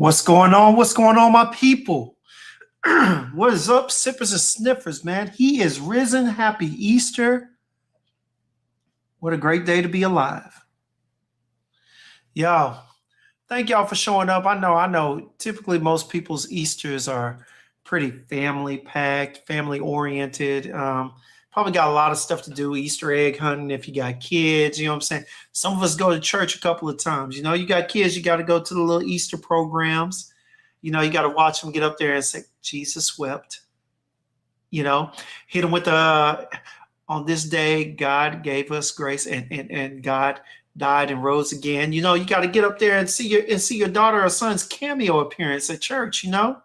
What's going on? What's going on, my people? What is up, sippers and sniffers, man? He is risen. Happy Easter. What a great day to be alive. Y'all, thank y'all for showing up. I know. Typically, most people's Easters are pretty family packed, family oriented. Probably got a lot of stuff to do, Easter egg hunting if you got kids. You know what I'm saying? Some of us go to church a couple of times. You know, you got kids, you got to go to the little Easter programs. You know, you got to watch them get up there and say, Jesus wept. You know, hit them with on this day, God gave us grace and God died and rose again. You know, you got to get up there and see your daughter or son's cameo appearance at church, you know,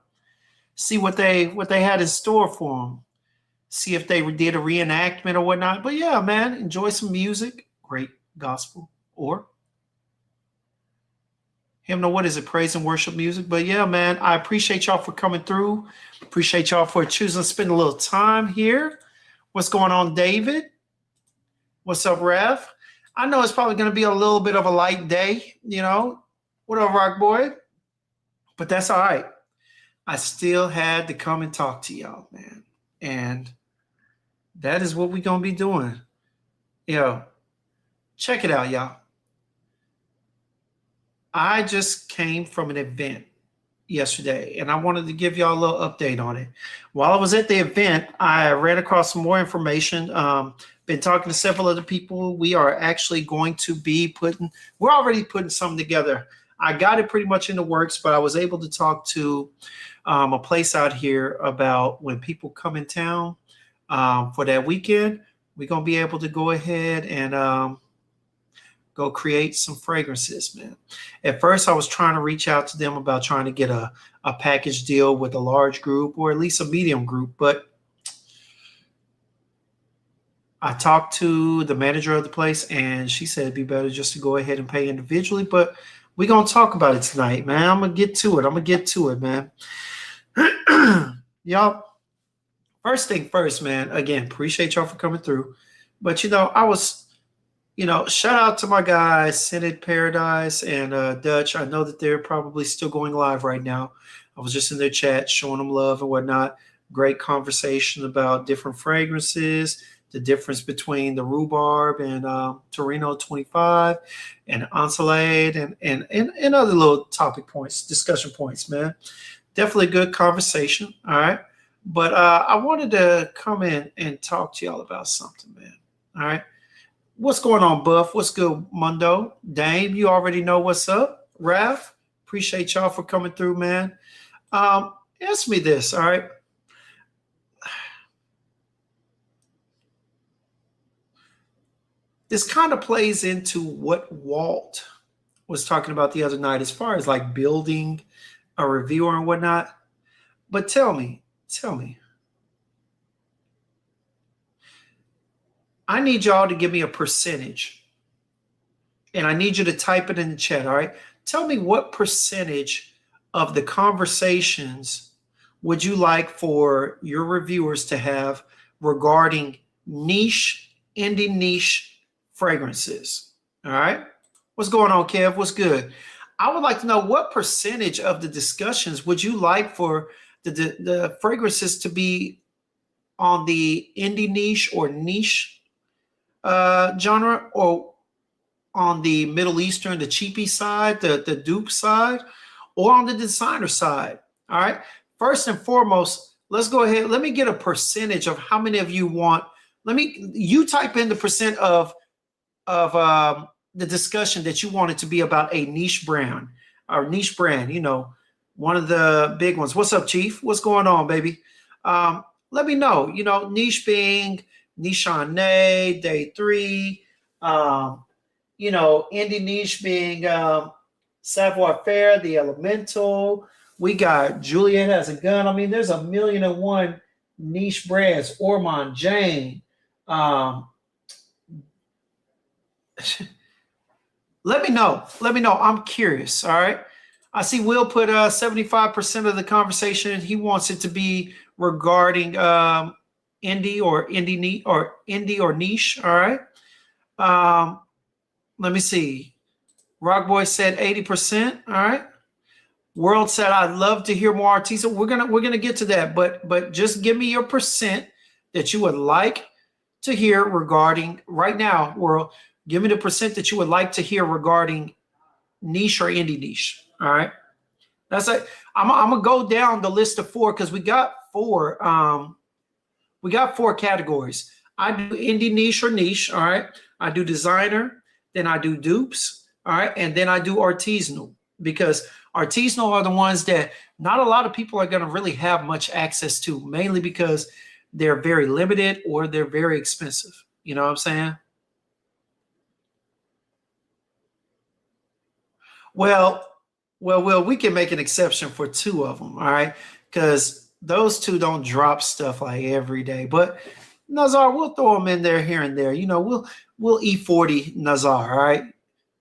see what they had in store for them. See if they did a reenactment or whatnot. But yeah, man, enjoy some music, great gospel, or him know what is it, praise and worship music. But yeah, man, I appreciate y'all for coming through. Appreciate y'all for choosing to spend a little time here. What's going on, David? What's up, Rev? I know it's probably going to be a little bit of a light day, you know. What up, Rock Boy? But that's all right. I still had to come and talk to y'all, man. And that is what we're going to be doing. Yo, check it out, y'all. I just came from an event yesterday, and I wanted to give y'all a little update on it. While I was at the event, I ran across some more information. Been talking to several other people. We are actually going to be we're already putting something together. I got it pretty much in the works, but I was able to talk to a place out here about when people come in town for that weekend, we're going to be able to go ahead and go create some fragrances, man. At first, I was trying to reach out to them about trying to get a package deal with a large group or at least a medium group. But I talked to the manager of the place, and she said it'd be better just to go ahead and pay individually. But we're going to talk about it tonight, man. I'm going to get to it, man. Y'all, first thing first, man. Again, appreciate y'all for coming through. But, shout out to my guys, Senate Paradise and Dutch. I know that they're probably still going live right now. I was just in their chat showing them love and whatnot. Great conversation about different fragrances, the difference between the rhubarb and Torino 25 and Ensalade and other little topic points, discussion points, man. Definitely a good conversation, all right? But I wanted to come in and talk to y'all about something, man, all right? What's going on, Buff? What's good, Mundo? Dame, you already know what's up. Raph, appreciate y'all for coming through, man. Ask me this, all right? This kind of plays into what Walt was talking about the other night as far as like building a reviewer and whatnot. But tell me, I need y'all to give me a percentage, and I need you to type it in the chat, all right? Tell me what percentage of the conversations would you like for your reviewers to have regarding indie niche fragrances, all right? What's going on, Kev? What's good? I would like to know what percentage of the discussions would you like for the fragrances to be on the indie niche or niche genre, or on the Middle Eastern, the cheapy side, the dupe side, or on the designer side. All right. First and foremost, let's go ahead. Let me get a percentage of how many of you want. You type in the percent of the discussion that you want it to be about a niche brand, you know, one of the big ones. What's up, Chief? What's going on, baby? Let me know, you know, niche being Nichonne, Day 3, indie niche being Savoir Faire, The Elemental. We got Juliet Has a Gun. I mean, there's 1,000,001 niche brands. Ormond Jane. Let me know. I'm curious. All right. I see Will put 75% of the conversation. He wants it to be regarding indie or niche. All right. Let me see. Rock Boy said 80%. All right. World said, I'd love to hear more artisan. We're gonna get to that, but just give me your percent that you would like to hear regarding right now, World. Give me the percent that you would like to hear regarding niche or indie niche. All right. That's it. I'm gonna go down the list of four because we got four. We got four categories. I do indie niche or niche. All right. I do designer, then I do dupes. All right, and then I do artisanal because artisanal are the ones that not a lot of people are going to really have much access to, mainly because they're very limited or they're very expensive. You know what I'm saying? Well, we can make an exception for two of them, all right? Because those two don't drop stuff like every day. But Nazar, we'll throw them in there here and there. You know, we'll E40 Nazar, all right?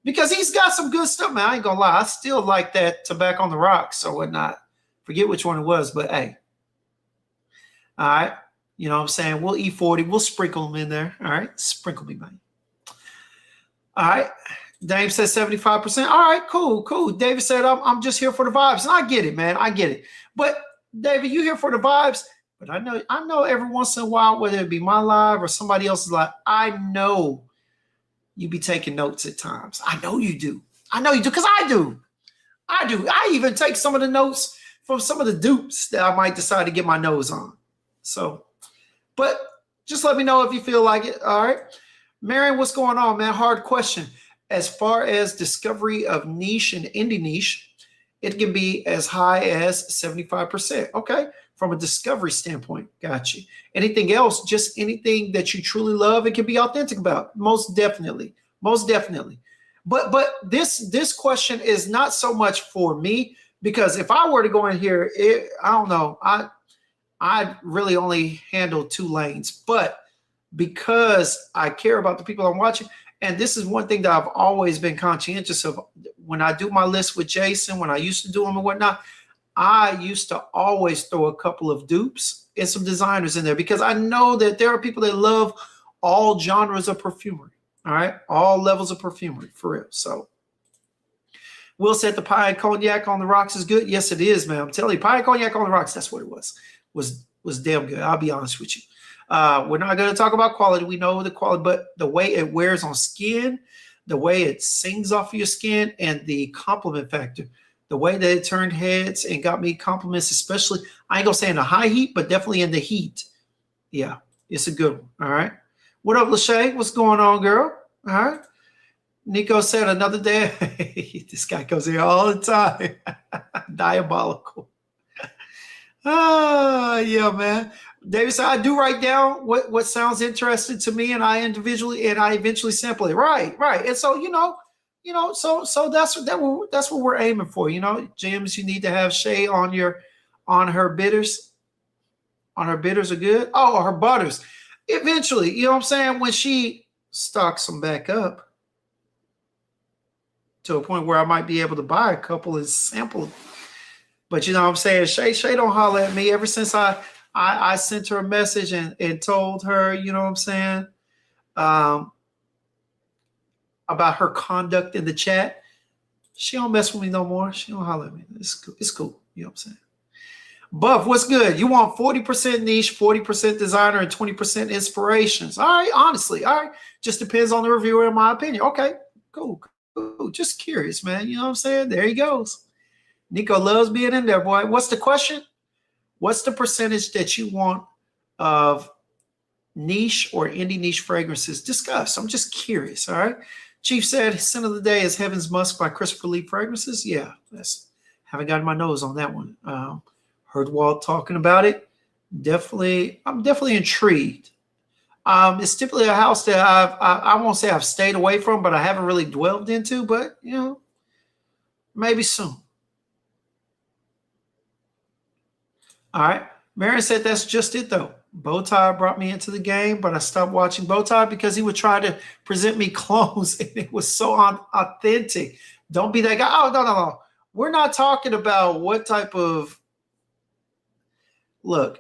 Because he's got some good stuff, man. I ain't gonna lie. I still like that Tobacco on the Rocks or whatnot. Forget which one it was, but hey. All right. You know what I'm saying? We'll E40. We'll sprinkle them in there. All right. Sprinkle me, man. All right. Dame says 75%. All right, cool, cool. David said, I'm just here for the vibes. And I get it, man. I get it. But David, you here for the vibes. But I know every once in a while, whether it be my live or somebody else's live, I know you be taking notes at times. I know you do. I know you do, because I do. I do. I even take some of the notes from some of the dupes that I might decide to get my nose on. So, but just let me know if you feel like it. All right. Marion, what's going on, man? Hard question. As far as discovery of niche and indie niche, it can be as high as 75%. Okay. From a discovery standpoint. Got you. Anything else? Just anything that you truly love and can be authentic about. Most definitely. Most definitely. But this question is not so much for me, because if I were to go in here, I don't know. I really only handle two lanes. But because I care about the people I'm watching, and this is one thing that I've always been conscientious of when I do my list with Jason, when I used to do them and whatnot, I used to always throw a couple of dupes and some designers in there, because I know that there are people that love all genres of perfumery. All right. All levels of perfumery, for real. So Will said the pie and cognac on the rocks is good. Yes, it is, man. I'm telling you, pie and cognac on the rocks, that's what it was. Was damn good. I'll be honest with you. We're not going to talk about quality. We know the quality, but the way it wears on skin, the way it sings off of your skin, and the compliment factor, the way that it turned heads and got me compliments, especially, I ain't gonna say in the high heat, but definitely in the heat. Yeah, it's a good one. All right. What up, Lachey? What's going on, girl? All right. Nico said another day. This guy goes here all the time. Diabolical. Yeah, man. David said, I do write down what sounds interesting to me, and I eventually sample it. Right. And so, so that's what we're aiming for. Gemz, you need to have Shay on her bitters. On her bitters are good. Oh, her butters. Eventually, you know what I'm saying? When she stocks them back up to a point where I might be able to buy a couple and sample them. But you know what I'm saying? Shay don't holler at me ever since I sent her a message and told her, you know what I'm saying? About her conduct in the chat. She don't mess with me no more. She don't holler at me. It's cool. You know what I'm saying? Buff, what's good? You want 40% niche, 40% designer, and 20% inspirations. All right, honestly. All right. Just depends on the reviewer, in my opinion. Okay, cool. Just curious, man. You know what I'm saying? There he goes. Nico loves being in there, boy. What's the question? What's the percentage that you want of niche or indie niche fragrances? Discuss. I'm just curious, all right? Chief said, scent of the day is Heaven's Musk by Christopher Lee Fragrances. Yeah, haven't gotten my nose on that one. Heard Walt talking about it. I'm definitely intrigued. It's typically a house that I won't say I've stayed away from, but I haven't really dwelled into, but, maybe soon. All right. Marion said that's just it, though. Bowtie brought me into the game, but I stopped watching Bowtie because he would try to present me clones, and it was so authentic. Don't be that guy. Oh, no. We're not talking about what type of – look,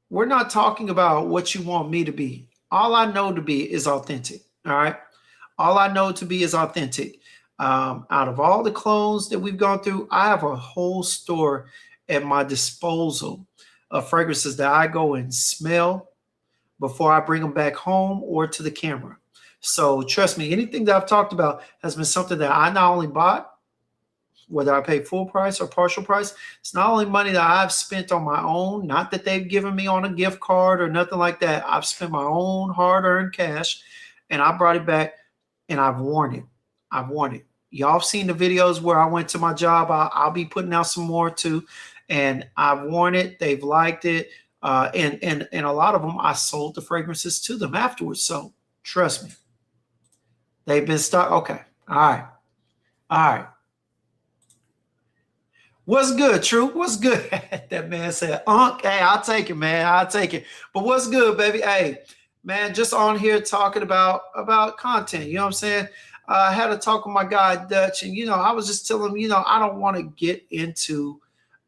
we're not talking about what you want me to be. All I know to be is authentic, all right? All I know to be is authentic. Out of all the clones that we've gone through, I have a whole store at my disposal of fragrances that I go and smell before I bring them back home or to the camera. So trust me, anything that I've talked about has been something that I not only bought, whether I pay full price or partial price, it's not only money that I've spent on my own, not that they've given me on a gift card or nothing like that. I've spent my own hard-earned cash, and I brought it back, and I've worn it. I've worn it. Y'all have seen the videos where I went to my job. I'll be putting out some more too, and I've worn it. They've liked it, and a lot of them, I sold the fragrances to them afterwards. So trust me, they've been stuck. Okay, all right, all right. What's good, True? What's good? That man said, Unc, hey, I'll take it, man. I'll take it. But what's good, baby? Hey, man, just on here talking about content. You know what I'm saying? I had a talk with my guy, Dutch, and, I was just telling him, I don't want to get into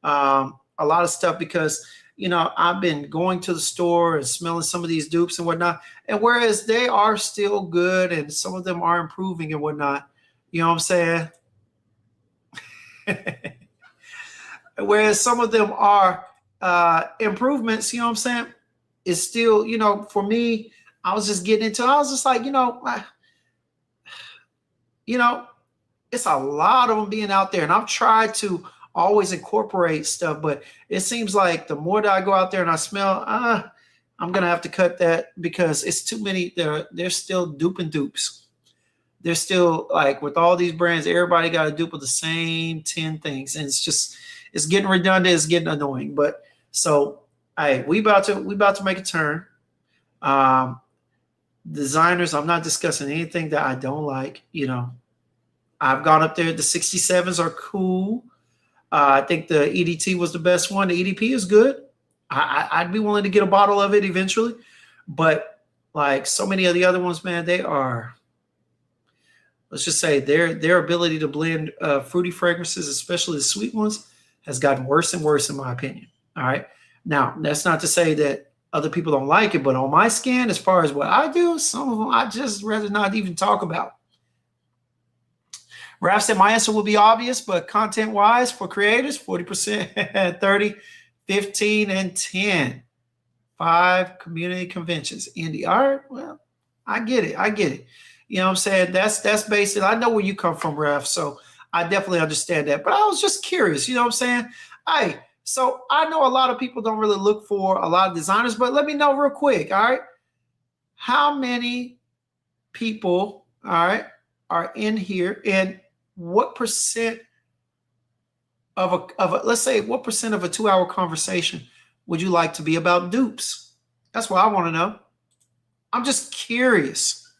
a lot of stuff because, I've been going to the store and smelling some of these dupes and whatnot. And whereas they are still good and some of them are improving and whatnot, you know what I'm saying? Whereas some of them are improvements, you know what I'm saying? It's still, for me, I was just getting into it. I was just like, it's a lot of them being out there. And I've tried to always incorporate stuff, but it seems like the more that I go out there and I smell, I'm going to have to cut that because it's too many. They're still duping dupes. They're still like with all these brands, everybody got a dupe of the same 10 things. And it's getting redundant. It's getting annoying. But so, hey, we about to make a turn. Designers, I'm not discussing anything that I don't like. I've gone up there. The 67s are cool. I think the EDT was the best one. The EDP is good. I'd be willing to get a bottle of it eventually. But like so many of the other ones, man, they are. Let's just say their ability to blend fruity fragrances, especially the sweet ones, has gotten worse and worse in my opinion. All right. Now, that's not to say that other people don't like it, but on my scan, as far as what I do, some of them I just rather not even talk about. Raph said my answer will be obvious, but content-wise for creators, 40%, 30, 15, and 10. 5 community conventions. Indie art, well, I get it. You know what I'm saying? That's basic. I know where you come from, Raph, so I definitely understand that. But I was just curious, you know what I'm saying? Hey, so I know a lot of people don't really look for a lot of designers, but let me know real quick, all right? How many people, all right, are in here, and what percent of a let's say what percent of a 2-hour conversation would you like to be about dupes? That's what I want to know. I'm just curious.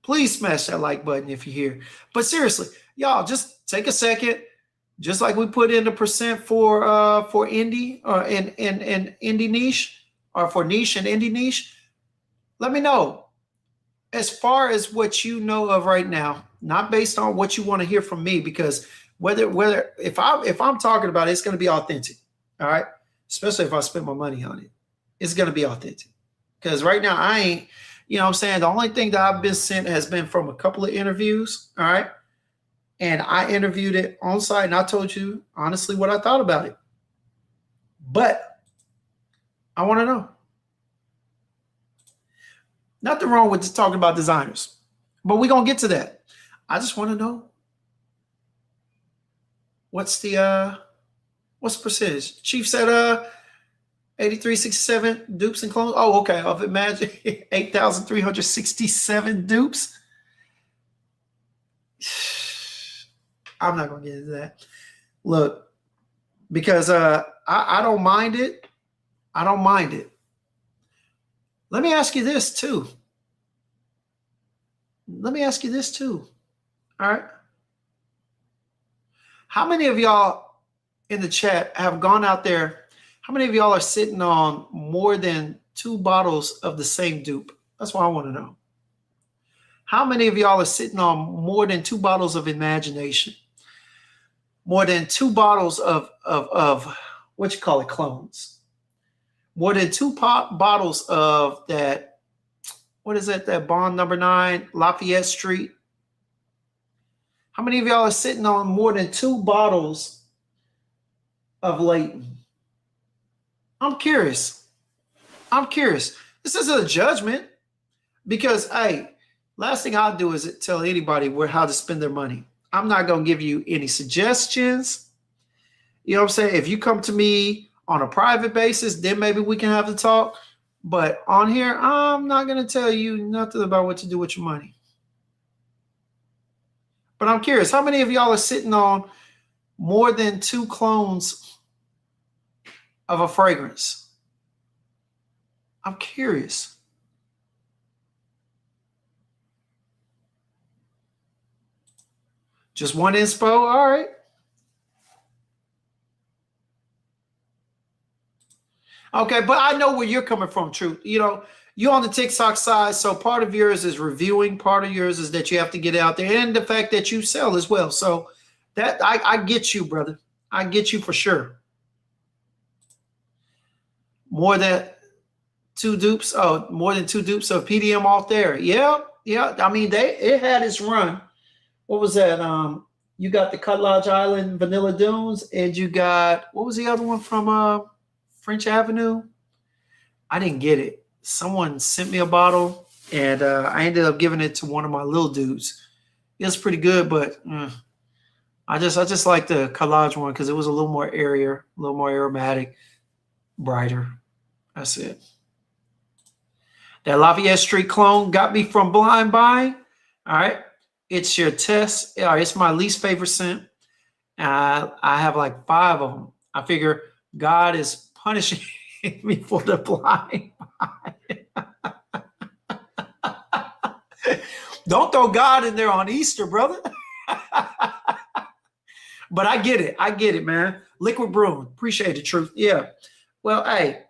Please smash that like button if you're here. But seriously, y'all, just take a second. Just like we put in the percent for indie or in indie niche, or for niche and indie niche, let me know. As far as what you know of right now, not based on what you want to hear from me, because whether if I'm talking about it, it's going to be authentic. All right. Especially if I spend my money on it. It's going to be authentic. Because right now I ain't, you know what I'm saying? The only thing that I've been sent has been from a couple of interviews. All right. And I interviewed it on site, and I told you honestly what I thought about it. But I want to know. Nothing wrong with just talking about designers, but we're going to get to that. I just want to know what's the percentage? Chief said 8367 dupes and clones. Oh, okay. Of Imagine 8,367 dupes. I'm not going to get into that. Look, because I don't mind it. I don't mind it. Let me ask you this too. All right. How many of y'all in the chat have gone out there? How many of y'all are sitting on more than 2 bottles of the same dupe? That's what I want to know. How many of y'all are sitting on more than 2 bottles of imagination? More than 2 bottles of what you call it, clones? More than 2 bottles of that, what is that, that Bond number 9, Lafayette Street? How many of y'all are sitting on more than 2 bottles of Leighton? I'm curious. I'm curious. This isn't a judgment because, hey, last thing I'll do is tell anybody how to spend their money. I'm not going to give you any suggestions. You know what I'm saying? If you come to me on a private basis, then maybe we can have the talk. But on here, I'm not going to tell you nothing about what to do with your money. But I'm curious, how many of y'all are sitting on more than 2 clones of a fragrance? I'm curious. Just one inspo? All right. Okay, but I know where you're coming from, Truth. You know, you on the TikTok side, so part of yours is reviewing, part of yours is that you have to get out there, and the fact that you sell as well. So that I get you, brother. I get you for sure. More than 2 dupes. Oh, more than 2 dupes of PDM off there. Yeah, yeah. I mean, it had its run. What was that? You got the Cut Lodge Island Vanilla Dunes, and you got, what was the other one from French Avenue? I didn't get it. Someone sent me a bottle, and I ended up giving it to one of my little dudes. It was pretty good, but I just like the Collage one because it was a little more airier, a little more aromatic, brighter. That's it. That Lafayette Street clone got me from Blind Buying. All right. It's your test. It's my least favorite scent. I have like 5 of them. I figure God is punishing me for the blind buy. Don't throw God in there on Easter, brother. But I get it. I get it, man. Liquid Brewing. Appreciate the Truth. Yeah. Well, hey,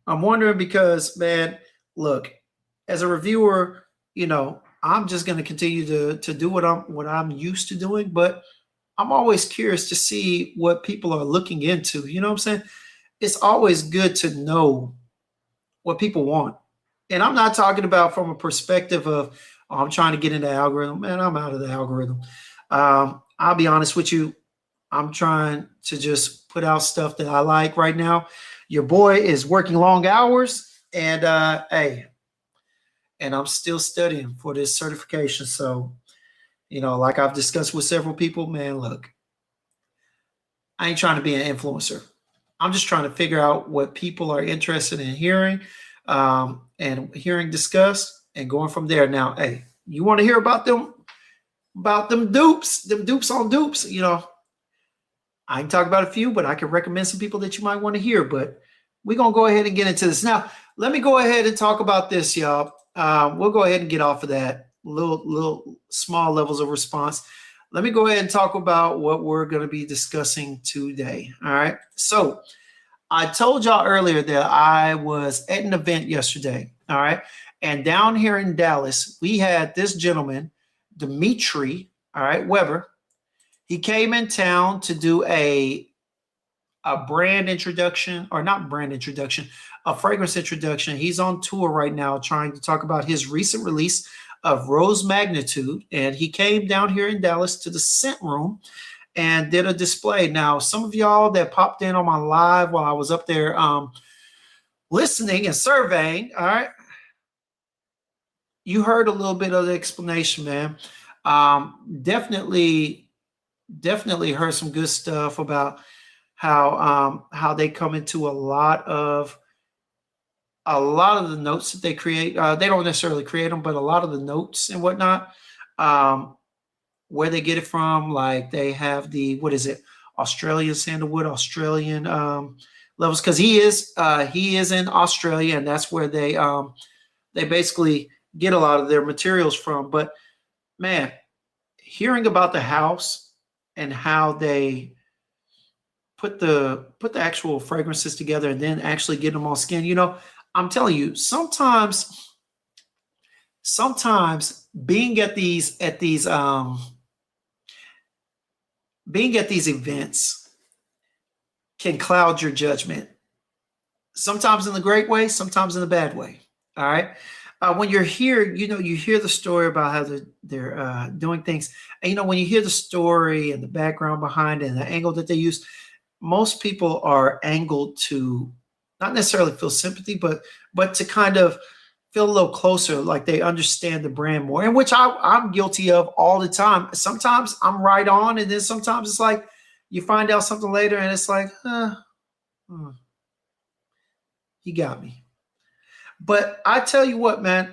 I'm wondering because, man, look, as a reviewer, you know, I'm just going to continue to do what I'm used to doing, but I'm always curious to see what people are looking into. You know what I'm saying? It's always good to know what people want. And I'm not talking about from a perspective of, oh, I'm trying to get in the algorithm. Man, I'm out of the algorithm. I'll be honest with you. I'm trying to just put out stuff that I like right now. Your boy is working long hours, and hey, and I'm still studying for this certification. So, you know, like I've discussed with several people, man, look, I ain't trying to be an influencer. I'm just trying to figure out what people are interested in hearing and hearing discussed and going from there. Now, hey, you want to hear about them dupes on dupes, you know, I can talk about a few, but I can recommend some people that you might want to hear. But we're going to go ahead and get into this. Now, let me go ahead and talk about this, y'all. We'll go ahead and get off of that. Little small levels of response. Let me go ahead and talk about what we're going to be discussing today. All right. So I told y'all earlier that I was at an event yesterday. All right. And down here in Dallas, we had this gentleman, Dimitri, all right, Weber. He came in town to do a brand introduction, or not brand introduction, a fragrance introduction. He's on tour right now trying to talk about his recent release of Rose Magnitude. And he came down here in Dallas to the Scent Room and did a display. Now, some of y'all that popped in on my live while I was up there listening and surveying, all right, you heard a little bit of the explanation, man. Definitely heard some good stuff about how they come into a lot of the notes that they create. They don't necessarily create them, but a lot of the notes and whatnot, where they get it from. Like they have the, what is it? Australian sandalwood, Australian levels. Cause he is in Australia, and that's where they basically get a lot of their materials from. But man, hearing about the house and how they put the actual fragrances together and then actually get them on skin, you know, I'm telling you, sometimes being at these events can cloud your judgment. Sometimes in the great way, sometimes in the bad way. All right. When you're here, you hear the story about how they're doing things. And, when you hear the story and the background behind it and the angle that they use, most people are angled to not necessarily feel sympathy, but to kind of feel a little closer, like they understand the brand more, and which I'm guilty of all the time. Sometimes I'm right on, and then sometimes it's like you find out something later, and it's like, he got me. But I tell you what, man,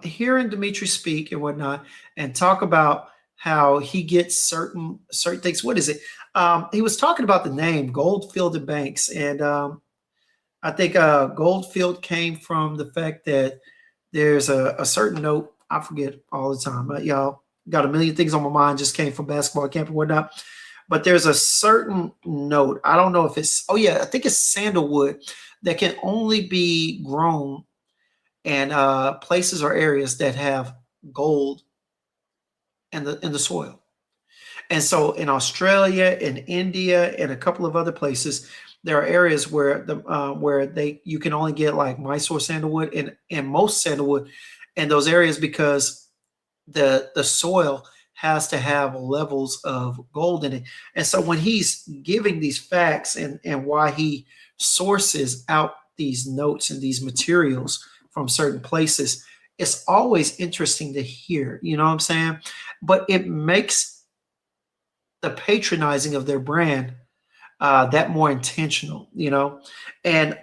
hearing Dimitri speak and whatnot, and talk about how he gets certain things. What is it? He was talking about the name Goldfield and Banks, and I think Goldfield came from the fact that there's a certain note. I forget all the time. Y'all got a million things on my mind. Just came from basketball camp and whatnot. But there's a certain note. I don't know if it's. Oh yeah, I think it's sandalwood that can only be grown in places or areas that have gold in the soil. And so in Australia, in India, and a couple of other places, there are areas where you can only get like Mysore sandalwood and most sandalwood in those areas, because the soil has to have levels of gold in it. And so when he's giving these facts and why he sources out these notes and these materials from certain places, it's always interesting to hear, you know what I'm saying? But it makes the patronizing of their brand that more intentional, and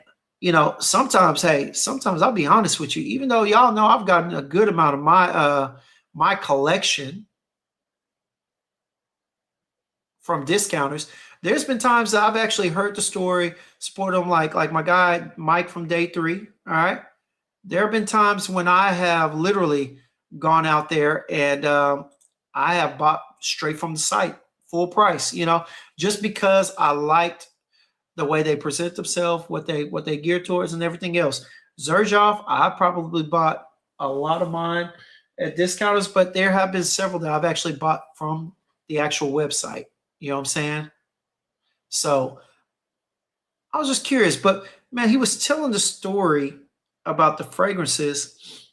sometimes I'll be honest with you, even though y'all know I've gotten a good amount of my collection from discounters, there's been times that I've actually heard the story, support them, like my guy Mike from Day 3. All right, there have been times when I have literally gone out there and I have bought straight from the site, full price, just because I liked the way they present themselves, what they gear towards, and everything else. Zerjoff, I probably bought a lot of mine at discounters, but there have been several that I've actually bought from the actual website. You know what I'm saying? So I was just curious, but man, he was telling the story about the fragrances,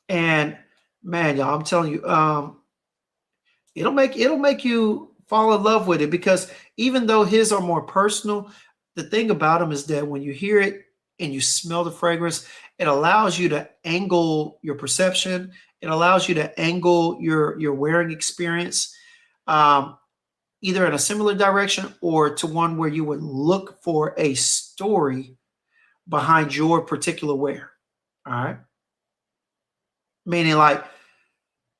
and man, y'all, I'm telling you, it'll make you fall in love with it, because even though his are more personal, the thing about them is that when you hear it and you smell the fragrance, it allows you to angle your perception. It allows you to angle your wearing experience, either in a similar direction or to one where you would look for a story behind your particular wear. All right. Meaning, like,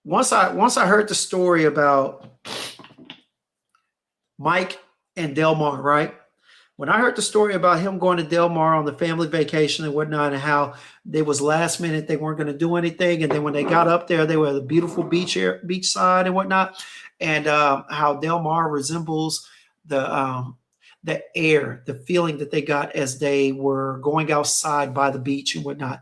once I heard the story about Mike and Del Mar, right? When I heard the story about him going to Del Mar on the family vacation and whatnot, and how they was last minute, they weren't going to do anything, and then when they got up there, they were at the beautiful beach side and whatnot, and how Del Mar resembles the air, the feeling that they got as they were going outside by the beach and whatnot.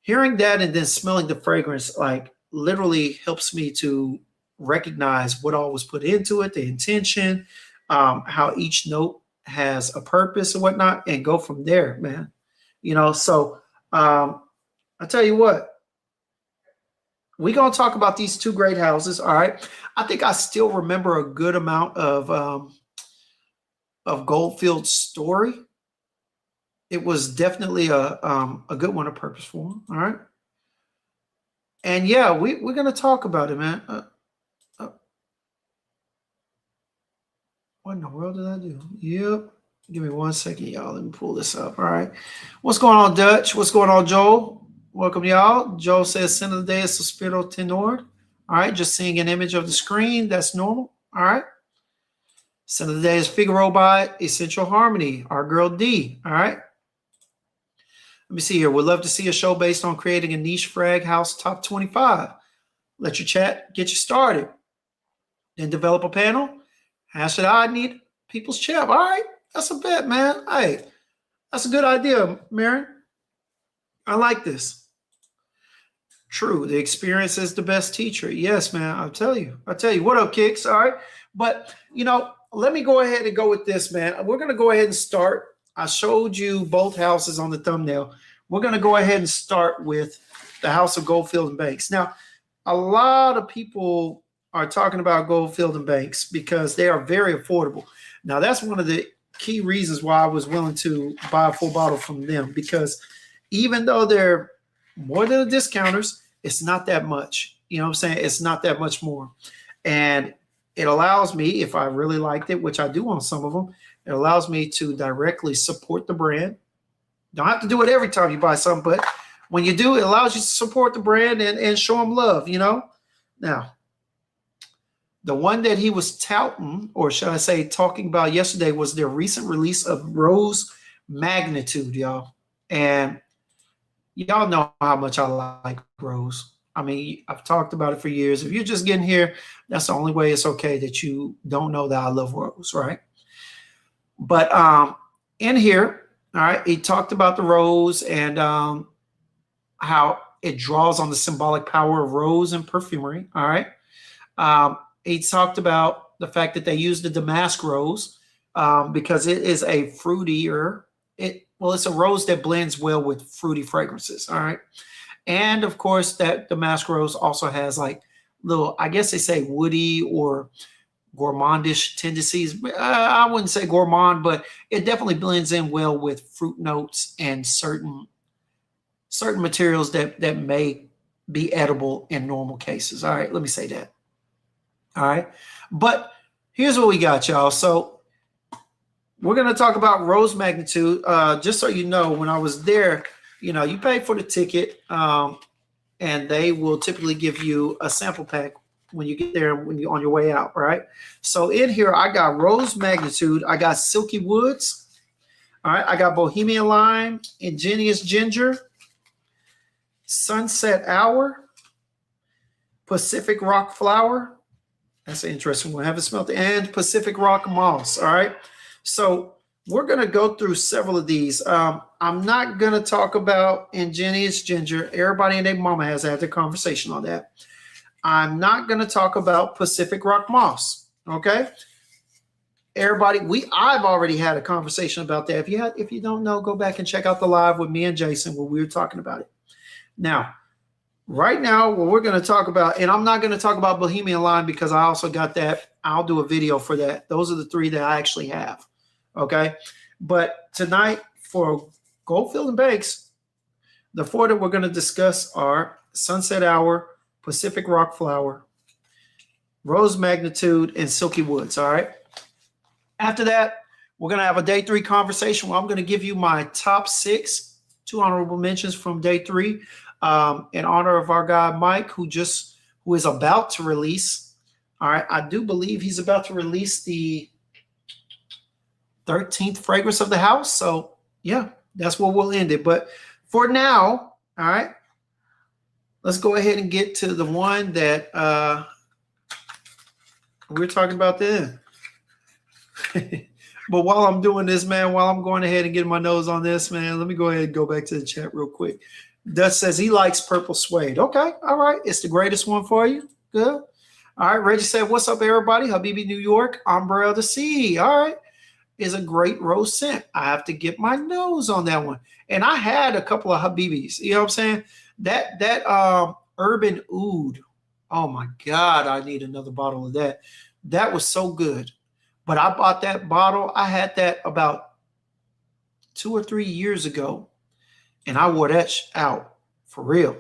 Hearing that and then smelling the fragrance, like, literally helps me to recognize what all was put into it, the intention, how each note has a purpose and whatnot, and go from there, man. So I tell you what, we're gonna talk about these two great houses. All right. I think I still remember a good amount of Goldfield's story. It was definitely a good one, a purposeful one. All right. And yeah, we're gonna talk about it, man. What in the world did I do? Yep. Give me 1 second, y'all. Let me pull this up. All right. What's going on, Dutch? What's going on, Joel? Welcome, y'all. Joel says, "Sin of the day is Suspiro Tenor." All right. Just seeing an image of the screen. That's normal. All right. Sin of the day is Figaro by Essential Harmony. Our girl D. All right. Let me see here. We'd love to see a show based on creating a niche frag house top 25. Let your chat get you started. Then develop a panel. I need people's chat. All right. That's a bet, man. Hey, that's a good idea, Mary. I like this. True. The experience is the best teacher. Yes, man. I'll tell you. What up, Kicks? All right. But, let me go ahead and go with this, man. We're going to go ahead and start. I showed you both houses on the thumbnail. We're going to go ahead and start with the House of Goldfield and Banks. Now, a lot of people are talking about Goldfield and Banks because they are very affordable. Now, that's one of the key reasons why I was willing to buy a full bottle from them, because even though they're more than the discounters, it's not that much. You know what I'm saying? It's not that much more. And it allows me, if I really liked it, which I do on some of them, it allows me to directly support the brand. Don't have to do it every time you buy something, but when you do, it allows you to support the brand and show them love, you know? Now, the one that he was touting, or should I say talking about yesterday, was their recent release of Rose Magnitude, y'all. And y'all know how much I like Rose. I mean, I've talked about it for years. If you're just getting here, that's the only way it's okay that you don't know that I love Rose, right? But in here, all right, he talked about the rose and how it draws on the symbolic power of rose and perfumery, all right? He talked about the fact that they use the damask rose because it is a fruitier, it's a rose that blends well with fruity fragrances, all right? And of course, that damask rose also has like little, I guess they say woody or gourmandish tendencies. I wouldn't say gourmand, but it definitely blends in well with fruit notes and certain materials that may be edible in normal cases. All right, let me say that. All right, but here's what we got, y'all. So we're going to talk about Rose Magnitude. Just so you know, when I was there, you know, you pay for the ticket, and they will typically give you a sample pack when you get there, when you're on your way out, right? So in here, I got Rose Magnitude. I got Silky Woods. All right, I got Bohemian Lime, Ingenious Ginger, Sunset Hour, Pacific Rock Flower. That's an interesting one. I haven't smelled it. And Pacific Rock Moss, all right? So we're going to go through several of these. I'm not going to talk about Ingenious Ginger. Everybody and their mama has had their conversation on that. I'm not going to talk about Pacific Rock Moss, okay? Everybody, I've already had a conversation about that. If you don't know, go back and check out the live with me and Jason where we were talking about it. Now, right now, what we're going to talk about, and I'm not going to talk about Bohemian Lime because I also got that. I'll do a video for that. Those are the three that I actually have, okay? But tonight, for Goldfield and Banks, the four that we're going to discuss are Sunset Hour, Pacific Rock Flower, Rose Magnitude, and Silky Woods, all right? After that, we're going to have a day 3 conversation where I'm going to give you my top 6, 2 honorable mentions from day 3, in honor of our guy Mike, who is about to release. All right, I do believe he's about to release the 13th fragrance of the house. So yeah, that's where we'll end it. But for now, all right, let's go ahead and get to the one that we're talking about then. But while I'm doing this, man, while I'm going ahead and getting my nose on this, man, let me go ahead and go back to the chat real quick. Dutch says he likes purple suede. Okay, all right. It's the greatest one for you. Good. All right. Reggie said, what's up, everybody? Habibi, New York. Umbrella the Sea. All right. Is a great rose scent. I have to get my nose on that one. And I had a couple of Habibis. You know what I'm saying? That Urban Oud. Oh, my God. I need another bottle of that. That was so good. But I bought that bottle. I had that about 2 or 3 years ago. And I wore that out for real.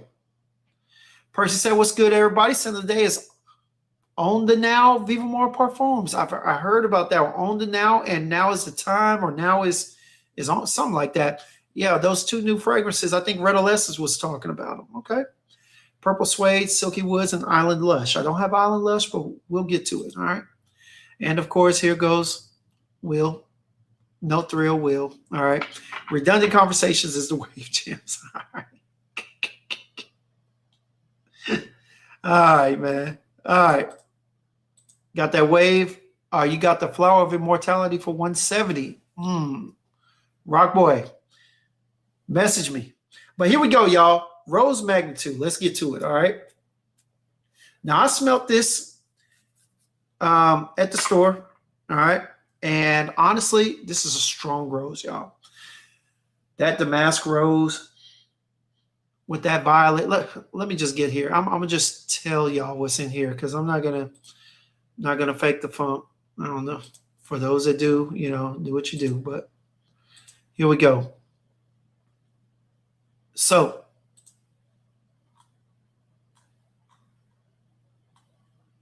Percy said, what's good, everybody? Scent of the day is On the Now Viva More Parfums. I heard about that one. On the Now and Now is the Time, or Now is on, something like that. Yeah, those 2 new fragrances. I think Red Alessis was talking about them. Okay. Purple Suede, Silky Woods, and Island Lush. I don't have Island Lush, but we'll get to it. All right. And of course, here goes Will. No thrill, Will. All right. Redundant conversations is the wave, Gemz. All right. All right, man. All right. Got that wave. You got the Flower of Immortality for 170. Rock boy. Message me. But here we go, y'all. Rose Magnitude. Let's get to it. All right. Now, I smelt this at the store. All right. And honestly, this is a strong rose, y'all. That damask rose with that violet. Let me just get here. I'm gonna just tell y'all what's in here because I'm not gonna fake the funk. I don't know. For those that do, do what you do. But here we go. So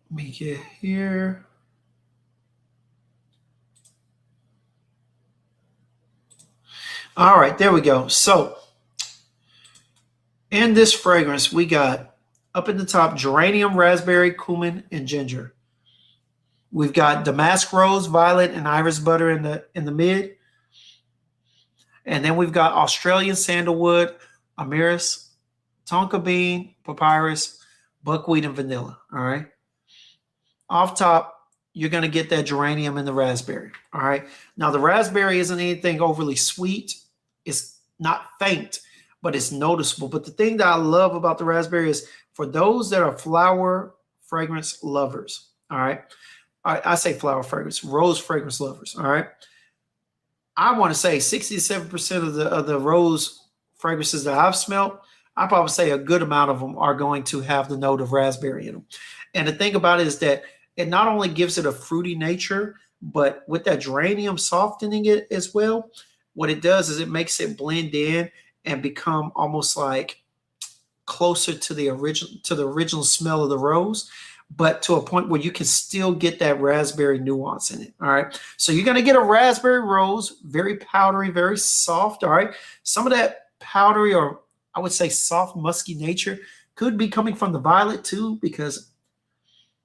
let me get here. All right, there we go. So in this fragrance, we got up in the top geranium, raspberry, cumin, and ginger. We've got damask rose, violet, and iris butter in the mid. And then we've got Australian sandalwood, amyris, tonka bean, papyrus, buckwheat, and vanilla. All right. Off top, you're going to get that geranium and the raspberry. All right. Now, the raspberry isn't anything overly sweet. It's not faint, but it's noticeable. But the thing that I love about the raspberry is for those that are flower fragrance lovers. All right. I say flower fragrance, rose fragrance lovers. All right. I want to say 67% of the rose fragrances that I've smelled, I probably say a good amount of them are going to have the note of raspberry in them. And the thing about it is that it not only gives it a fruity nature, but with that geranium softening it as well, what it does is it makes it blend in and become almost like closer to the original smell of the rose, but to a point where you can still get that raspberry nuance in it. All right. So you're going to get a raspberry rose, very powdery, very soft. All right. Some of that powdery, or I would say soft, musky nature could be coming from the violet too, because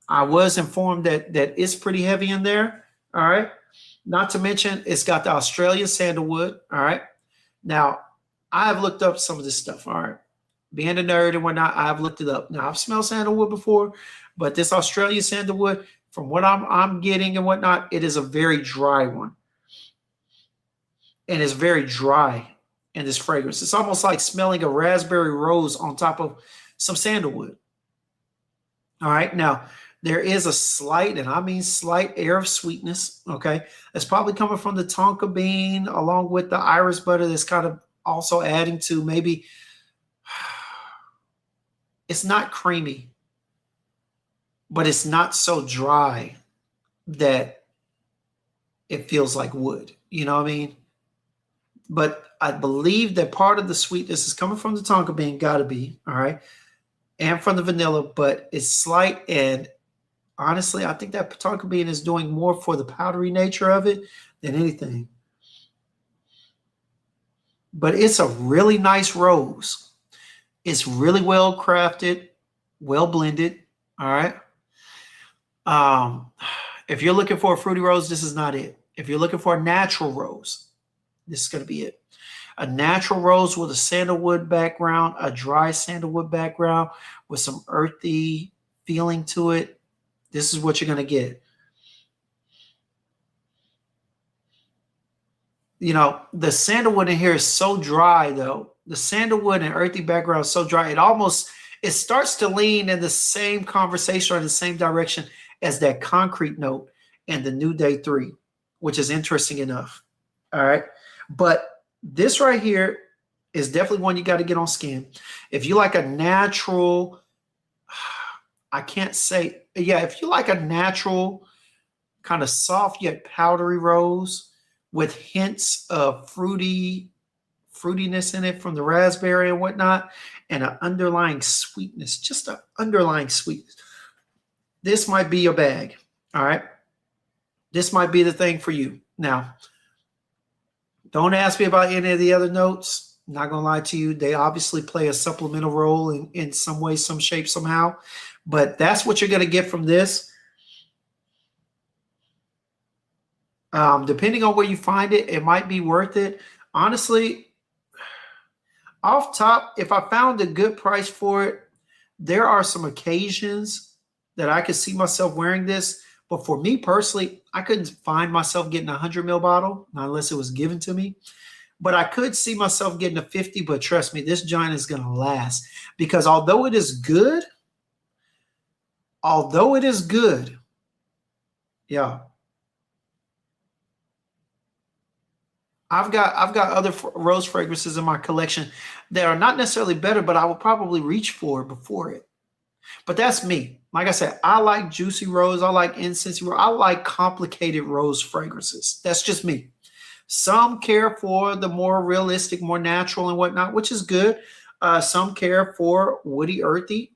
I was informed that it's pretty heavy in there. All right. Not to mention it's got the Australian sandalwood. All right. Now, I have looked up some of this stuff. All right. Being a nerd and whatnot, I've looked it up. Now, I've smelled sandalwood before, but this Australian sandalwood, from what I'm getting and whatnot, it is a very dry one. And it's very dry in this fragrance. It's almost like smelling a raspberry rose on top of some sandalwood. All right. Now, there is a slight, and I mean slight, air of sweetness. Okay. It's probably coming from the tonka bean along with the iris butter that's kind of also adding to maybe. It's not creamy, but it's not so dry that it feels like wood. You know what I mean? But I believe that part of the sweetness is coming from the tonka bean, gotta be, all right, and from the vanilla, but it's slight. And honestly, I think that tonka bean is doing more for the powdery nature of it than anything. But it's a really nice rose. It's really well crafted, well blended. All right. If you're looking for a fruity rose, this is not it. If you're looking for a natural rose, this is going to be it. A natural rose with a sandalwood background, a dry sandalwood background with some earthy feeling to it. This is what you're going to get. The sandalwood in here is so dry, though. The sandalwood and earthy background is so dry. It starts to lean in the same conversation or in the same direction as that concrete note in the New Day 3, which is interesting enough. All right. But this right here is definitely one you got to get on skin. If you like a natural, if you like a natural kind of soft yet powdery rose with hints of fruitiness in it from the raspberry and whatnot, and an underlying sweetness, just an underlying sweetness. This might be your bag, all right? This might be the thing for you. Now, don't ask me about any of the other notes. I'm not going to lie to you. They obviously play a supplemental role in some way, some shape, somehow. But that's what you're going to get from this. Depending on where you find it, it might be worth it. Honestly, off top, if I found a good price for it, there are some occasions that I could see myself wearing this. But for me personally, I couldn't find myself getting a 100 ml bottle, not unless it was given to me. But I could see myself getting a 50, but trust me, this giant is going to last. Because although it is good, yeah, I've got other rose fragrances in my collection that are not necessarily better, but I will probably reach for before it. But that's me. Like I said, I like juicy rose. I like incensey rose. I like complicated rose fragrances. That's just me. Some care for the more realistic, more natural and whatnot, which is good. Some care for woody, earthy.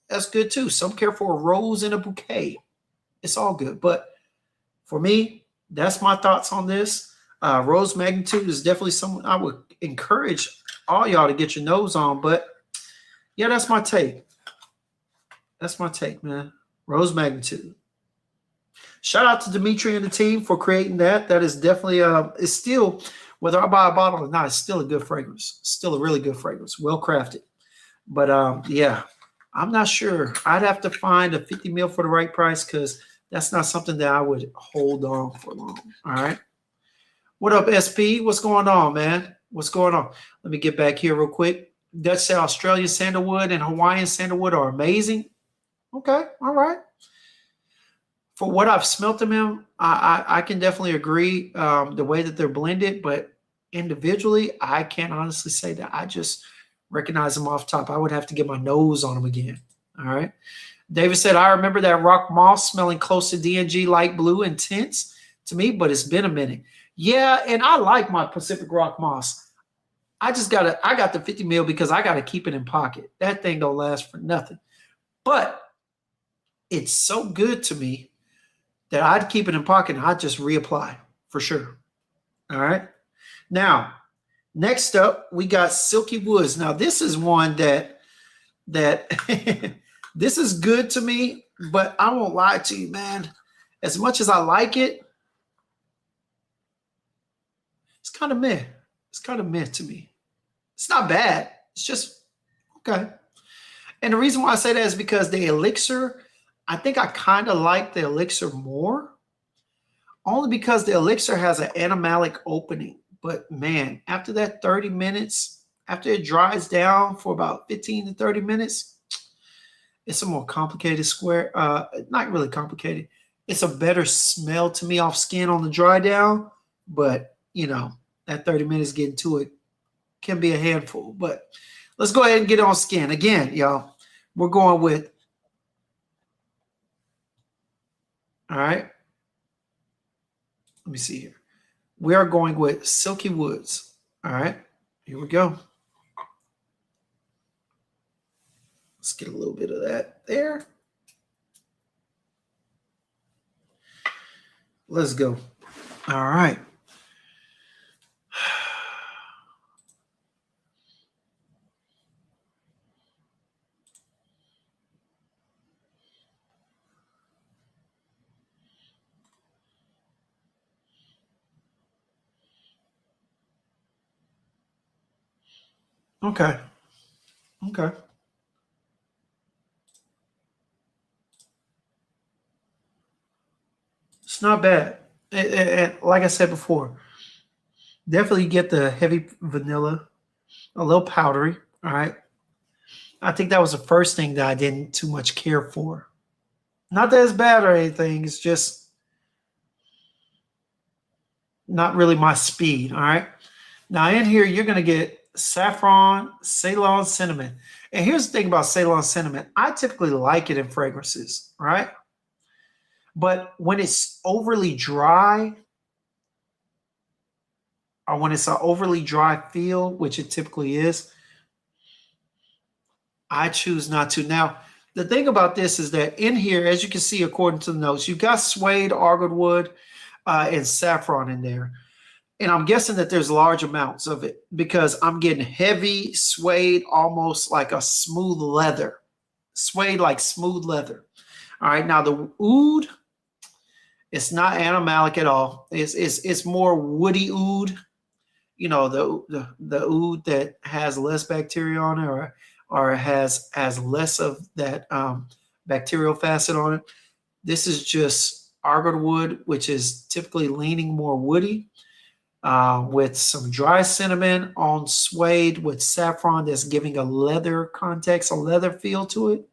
That's good too. Some care for a rose in a bouquet. It's all good. But for me, that's my thoughts on this. Rose Magnitude is definitely someone I would encourage all y'all to get your nose on. But yeah, that's my take. That's my take, man. Rose Magnitude. Shout out to Dimitri and the team for creating that. That is definitely it's still, whether I buy a bottle or not, it's still a good fragrance. Still a really good fragrance, well crafted. But yeah, I'm not sure. I'd have to find a 50 mil for the right price because that's not something that I would hold on for long. All right. What up, SP? What's going on, man? What's going on? Let me get back here real quick. Dutch say Australian sandalwood and Hawaiian sandalwood are amazing. Okay, all right. For what I've smelt them in, I can definitely agree the way that they're blended, but individually, I can't honestly say that I just recognize them off top. I would have to get my nose on them again. All right. David said, I remember that rock moss smelling close to DNG light blue intense to me, but it's been a minute. Yeah, and I like my Pacific Rock Moss. I got the 50 mil because I got to keep it in pocket. That thing don't last for nothing. But it's so good to me that I'd keep it in pocket and I'd just reapply for sure. All right. Now, next up, we got Silky Woods. Now, this is one that this is good to me, but I won't lie to you, man. As much as I like it, it's kind of meh. It's kind of meh to me. It's not bad. It's just okay. And the reason why I say that is because the elixir, I think I kind of like the elixir more, only because the elixir has an animalic opening. But man, after that 30 minutes, after it dries down for about 15 to 30 minutes, it's a more complicated square. Not really complicated. It's a better smell to me off skin on the dry down. But, you know, that 30 minutes getting to it can be a handful. But let's go ahead and get on skin. Again, y'all, we're going with, all right. Let me see here. We are going with Silky Woods. All right. Here we go. Let's get a little bit of that there. Let's go. All right. Okay. Okay. It's not bad. And like I said before, definitely get the heavy vanilla, a little powdery. All right. I think that was the first thing that I didn't too much care for. Not that it's bad or anything. It's just not really my speed. All right. Now in here, you're going to get saffron, Ceylon cinnamon. And here's the thing about Ceylon cinnamon. I typically like it in fragrances, right? But when it's overly dry, or when it's an overly dry feel, which it typically is, I choose not to. Now, the thing about this is that in here, as you can see, according to the notes, you've got suede, argwood, and saffron in there. And I'm guessing that there's large amounts of it because I'm getting heavy suede, almost like a smooth leather. Suede like smooth leather. All right, now the oud, it's not animalic at all. It's more woody oud. You know, the oud that has less bacteria on it or has less of that bacterial facet on it. This is just argwood, which is typically leaning more woody. With some dry cinnamon on suede with saffron that's giving a leather context, a leather feel to it.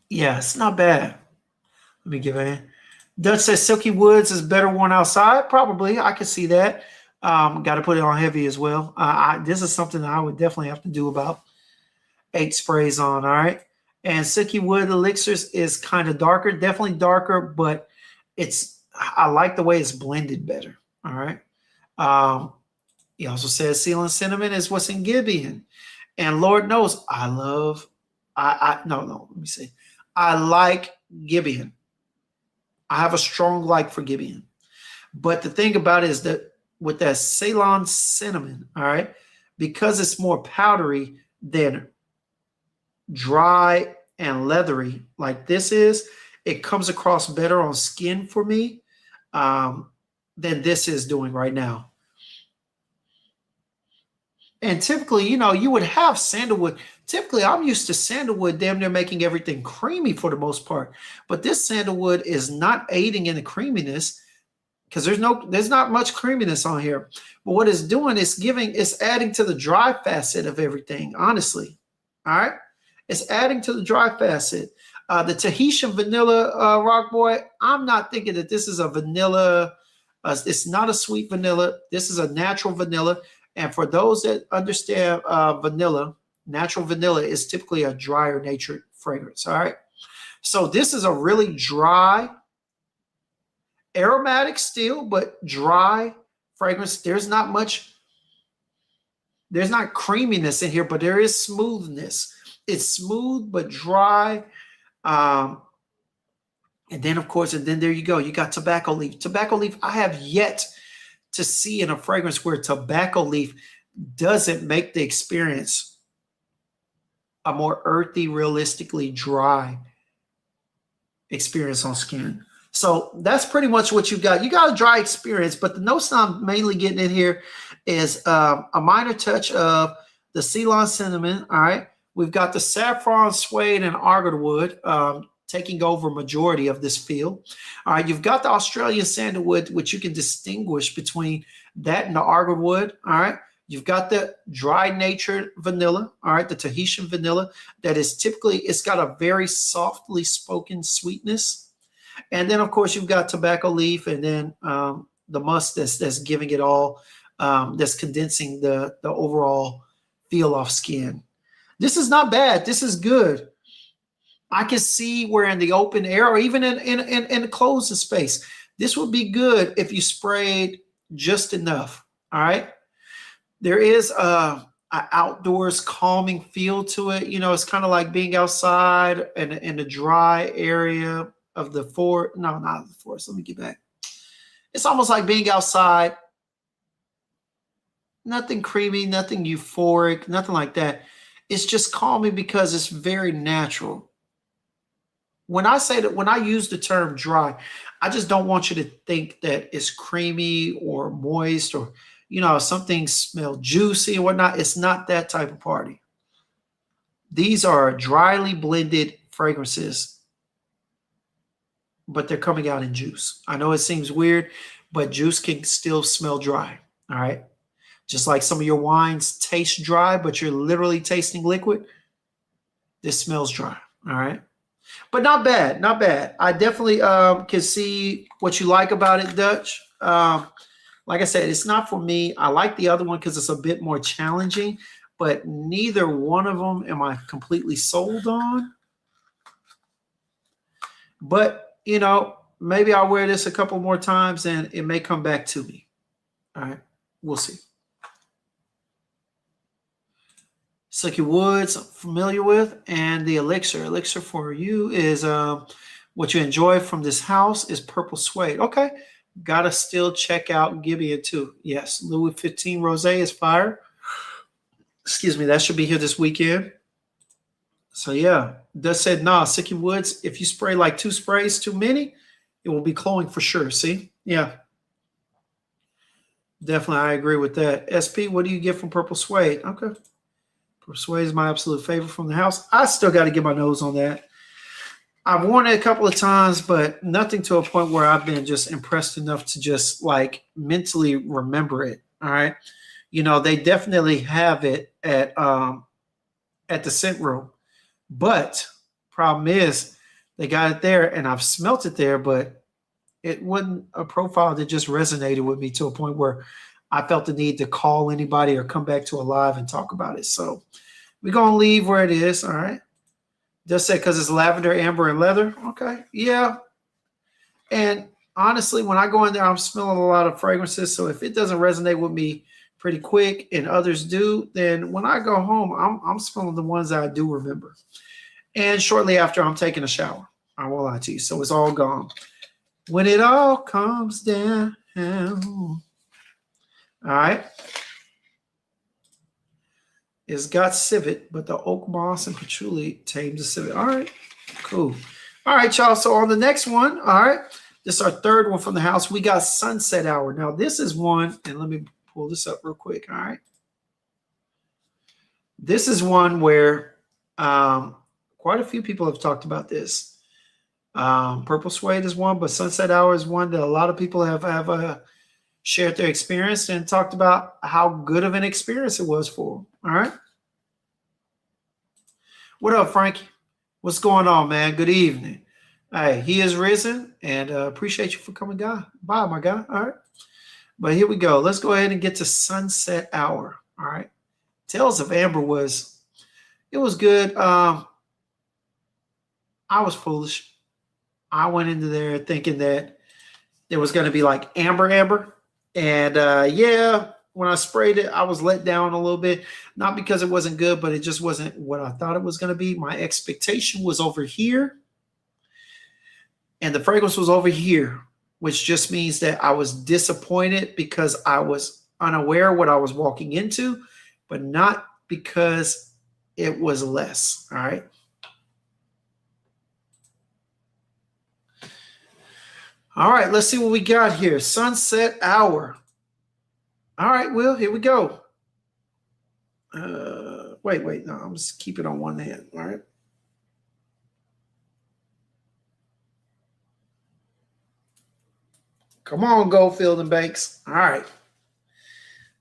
Yeah, it's not bad. Let me give it. Dutch says Silky Woods is better worn outside. Probably. I could see that. Got to put it on heavy as well. This is something that I would definitely have to do about 8 sprays on. All right. And Silky Wood Elixirs is kind of darker, definitely darker, but I like the way it's blended better. All right. He also says Seal and Cinnamon is what's in Gibeon. And Lord knows no, let me see. I like Gibeon. I have a strong like for Gibeon. But the thing about it is that with that Ceylon cinnamon, all right, because it's more powdery than dry and leathery like this is, it comes across better on skin for me than this is doing right now. And typically, you would have sandalwood. Typically, I'm used to sandalwood damn near making everything creamy for the most part. But this sandalwood is not aiding in the creaminess because there's not much creaminess on here. But what it's doing is it's adding to the dry facet of everything, honestly. All right? It's adding to the dry facet. The Tahitian vanilla Rock Boy, I'm not thinking that this is a vanilla. It's not a sweet vanilla. This is a natural vanilla. And for those that understand vanilla, natural vanilla is typically a drier natured fragrance. All right. So this is a really dry, aromatic still, but dry fragrance. There's not creaminess in here, but there is smoothness. It's smooth, but dry. And then, of course, there you go. You got tobacco leaf. Tobacco leaf, I have yet to see in a fragrance where tobacco leaf doesn't make the experience a more earthy, realistically dry experience on skin. So that's pretty much what you got. You got a dry experience, but the notes I'm mainly getting in here is a minor touch of the Ceylon cinnamon. All right. We've got the saffron, suede, and agarwood taking over majority of this feel. All right, you've got the Australian sandalwood, which you can distinguish between that and the agarwood. All right, you've got the dry natured vanilla. All right, the Tahitian vanilla that is typically, it's got a very softly spoken sweetness. And then, of course, you've got tobacco leaf, and then the musk that's giving it all, that's condensing the overall feel off skin. This is not bad. This is good. I can see where in the open air or even in a closed space, this would be good if you sprayed just enough. All right. There is an outdoors calming feel to it. It's kind of like being outside in a dry area of the forest. No, not the forest. Let me get back. It's almost like being outside. Nothing creamy, nothing euphoric, nothing like that. It's just calming because it's very natural. When I use the term dry, I just don't want you to think that it's creamy or moist or, something smell juicy and whatnot. It's not that type of party. These are dryly blended fragrances, but they're coming out in juice. I know it seems weird, but juice can still smell dry. All right. Just like some of your wines taste dry, but you're literally tasting liquid. This smells dry. All right. But not bad, not bad. I definitely can see what you like about it, Dutch. Like I said, it's not for me. I like the other one because it's a bit more challenging, but neither one of them am I completely sold on. But, maybe I'll wear this a couple more times and it may come back to me. All right, we'll see. Silky Woods, I'm familiar with, and the elixir. Elixir for you is what you enjoy from this house is purple suede. Okay, gotta still check out Gibeon too. Yes, Louis 15 Rosé is fire. Excuse me, that should be here this weekend. So yeah, Dutch said, nah, Silky Woods, if you spray like 2 sprays too many, it will be cloying for sure. See? Yeah. Definitely, I agree with that. SP, what do you get from purple suede? Okay. Suede is my absolute favorite from the house. I still got to get my nose on that. I've worn it a couple of times, but nothing to a point where I've been just impressed enough to just like mentally remember it. All right. They definitely have it at the scent room, but problem is they got it there and I've smelt it there, but it wasn't a profile that just resonated with me to a point where I felt the need to call anybody or come back to a live and talk about it. So we're going to leave where it is. All right. Just say because it's lavender, amber, and leather. Okay. Yeah. And honestly, when I go in there, I'm smelling a lot of fragrances. So if it doesn't resonate with me pretty quick and others do, then when I go home, I'm smelling the ones that I do remember. And shortly after, I'm taking a shower. I won't lie to you. So it's all gone. When it all comes down. All right. It's got civet, but the oak moss and patchouli tames the civet. All right. Cool. All right, y'all. So on the next one, all right, this is our third one from the house. We got sunset hour. Now, this is one, and let me pull this up real quick. All right. This is one where quite a few people have talked about this. Purple suede is one, but sunset hour is one that a lot of people have shared their experience and talked about how good of an experience it was for them. All right. What up, Frankie? What's going on, man? Good evening. Hey, he is risen, and appreciate you for coming by, my guy. All right. But here we go. Let's go ahead and get to sunset hour. All right. Tales of Amber it was good. I was foolish. I went into there thinking that there was going to be like amber. And yeah, when I sprayed it, I was let down a little bit. Not because it wasn't good, but it just wasn't what I thought it was going to be. My expectation was over here. And the fragrance was over here, which just means that I was disappointed because I was unaware what I was walking into, but not because it was less. All right. All right, let's see what we got here. Sunset hour. All right, Will, here we go. Wait. No, I'm just keep it on one hand. All right. Come on, Goldfield and Banks. All right.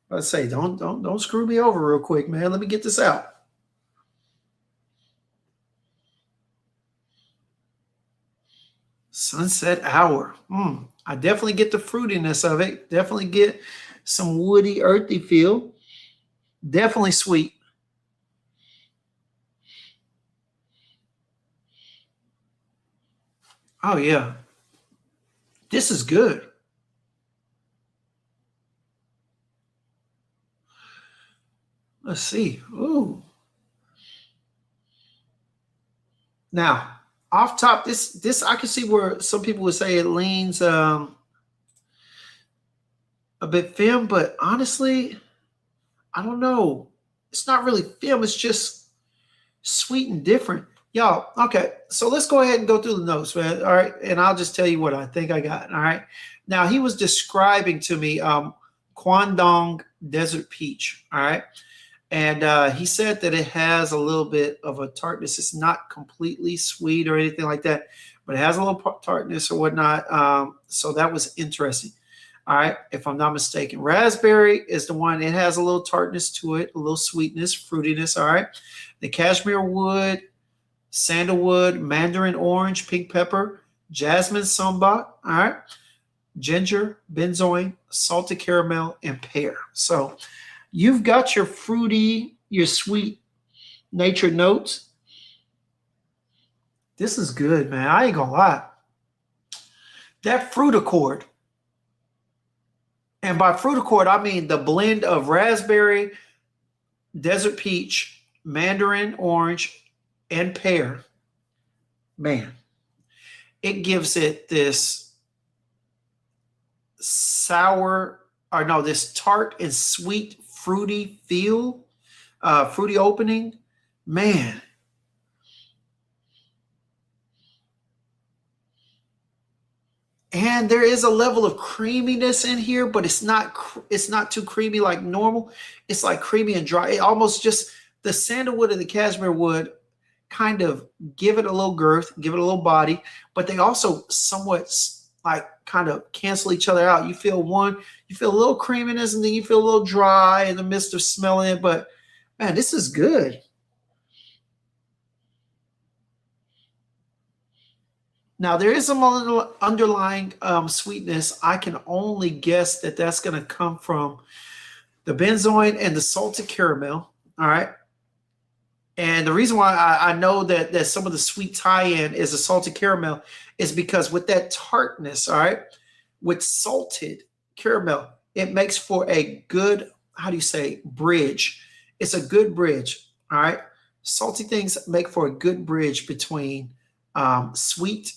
Let's say, don't screw me over real quick, man. Let me get this out. Sunset hour. I definitely get the fruitiness of it. Definitely get some woody, earthy feel. Definitely sweet. Oh, yeah. This is good. Let's see. Ooh. Now, off top, this I can see where some people would say it leans a bit femme, but honestly, I don't know. It's not really femme. It's just sweet and different. Y'all, okay. So let's go ahead and go through the notes, man. All right. And I'll just tell you what I think I got. All right. Now, he was describing to me Kwandong Desert Peach. All right. And he said that it has a little bit of a tartness. It's not completely sweet or anything like that, but it has a little tartness or whatnot. So that was interesting. All right, if I'm not mistaken. Raspberry is the one. It has a little tartness to it, a little sweetness, fruitiness. All right. The cashmere wood, sandalwood, mandarin orange, pink pepper, jasmine sambac. All right. Ginger, benzoin, salted caramel, and pear. So you've got your fruity, your sweet nature notes. This is good, man. I ain't gonna lie. That fruit accord. And by fruit accord, I mean the blend of raspberry, desert peach, mandarin orange, and pear. Man, it gives it this this tart and sweet, fruity feel, fruity opening. Man. And there is a level of creaminess in here, but it's not too creamy like normal. It's like creamy and dry. It almost just the sandalwood and the cashmere wood kind of give it a little girth, give it a little body, but they also somewhat like kind of cancel each other out. You feel a little creaminess, and then you feel a little dry in the midst of smelling it. But man, this is good. Now there is some underlying sweetness. I can only guess that that's going to come from the benzoin and the salted caramel. All right. And the reason why I know that some of the sweet tie-in is a salted caramel is because with that tartness, all right, with salted caramel, it makes for a good, how do you say, bridge. It's a good bridge, all right? Salty things make for a good bridge between sweet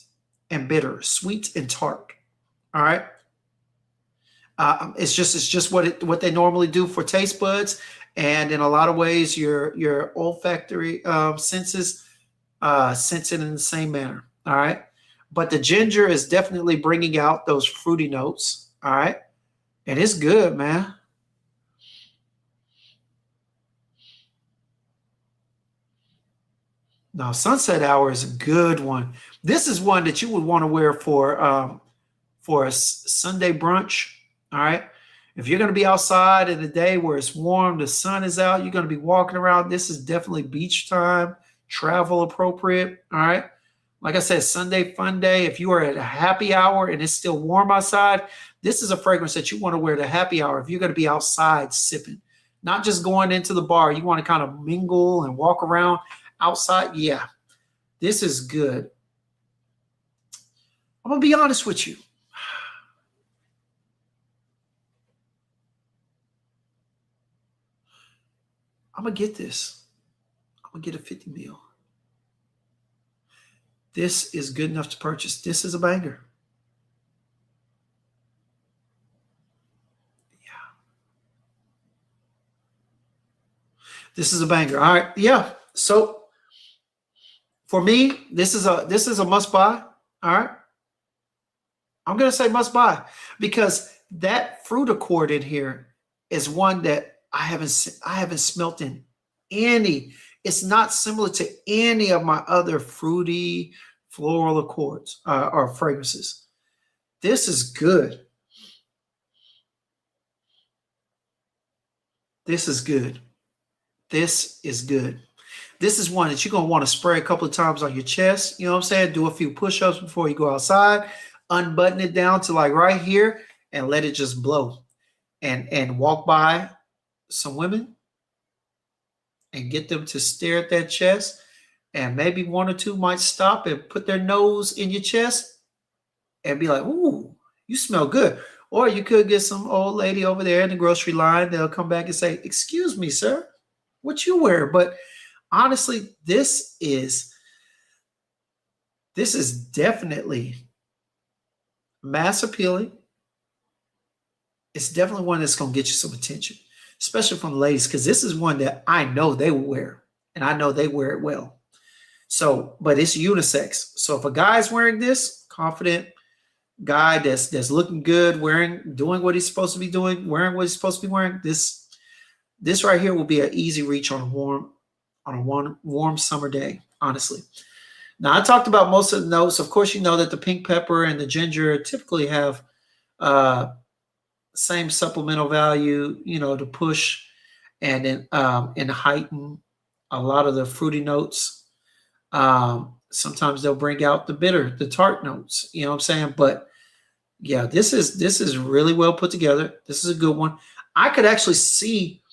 and bitter, sweet and tart, all right? It's just what they normally do for taste buds, and in a lot of ways, your olfactory senses sense it in the same manner. All right, but the ginger is definitely bringing out those fruity notes. All right, and it's good, man. Now, sunset hour is a good one. This is one that you would want to wear for a Sunday brunch. All right. If you're going to be outside in the day where it's warm, the sun is out, you're going to be walking around. This is definitely beach time, travel appropriate. All right. Like I said, Sunday fun day. If you are at a happy hour and it's still warm outside, this is a fragrance that you want to wear at a happy hour. If you're going to be outside sipping, not just going into the bar, you want to kind of mingle and walk around outside. Yeah, this is good. I'm going to be honest with you. I'm going to get this. I'm going to get a 50 mil. This is good enough to purchase. This is a banger. Yeah. This is a banger. All right. Yeah. So for me, this is a must buy. All right. I'm going to say must buy because that fruit accord in here is one that I haven't smelt in any. It's not similar to any of my other fruity floral accords or fragrances. This is good. This is good. This is good. This is one that you're going to want to spray a couple of times on your chest. You know what I'm saying? Do a few push-ups before you go outside. Unbutton it down to like right here and let it just blow. And walk by some women and get them to stare at that chest, and maybe one or two might stop and put their nose in your chest and be like, ooh, you smell good. Or you could get some old lady over there in the grocery line. They'll come back and say, excuse me, sir, what you wear? But honestly, this is definitely mass appealing. It's definitely one that's going to get you some attention, especially from the ladies, because this is one that I know they will wear, and I know they wear it well. So, but it's unisex. So if a guy's wearing this, confident guy that's looking good, doing what he's supposed to be doing, wearing what he's supposed to be wearing, this right here will be an easy reach on a warm summer day, honestly. Now, I talked about most of the notes. Of course, you know that the pink pepper and the ginger typically have same supplemental value, to push and heighten a lot of the fruity notes. Sometimes they'll bring out the tart notes, you know what I'm saying? But yeah, this is really well put together. This is a good one. I could actually see,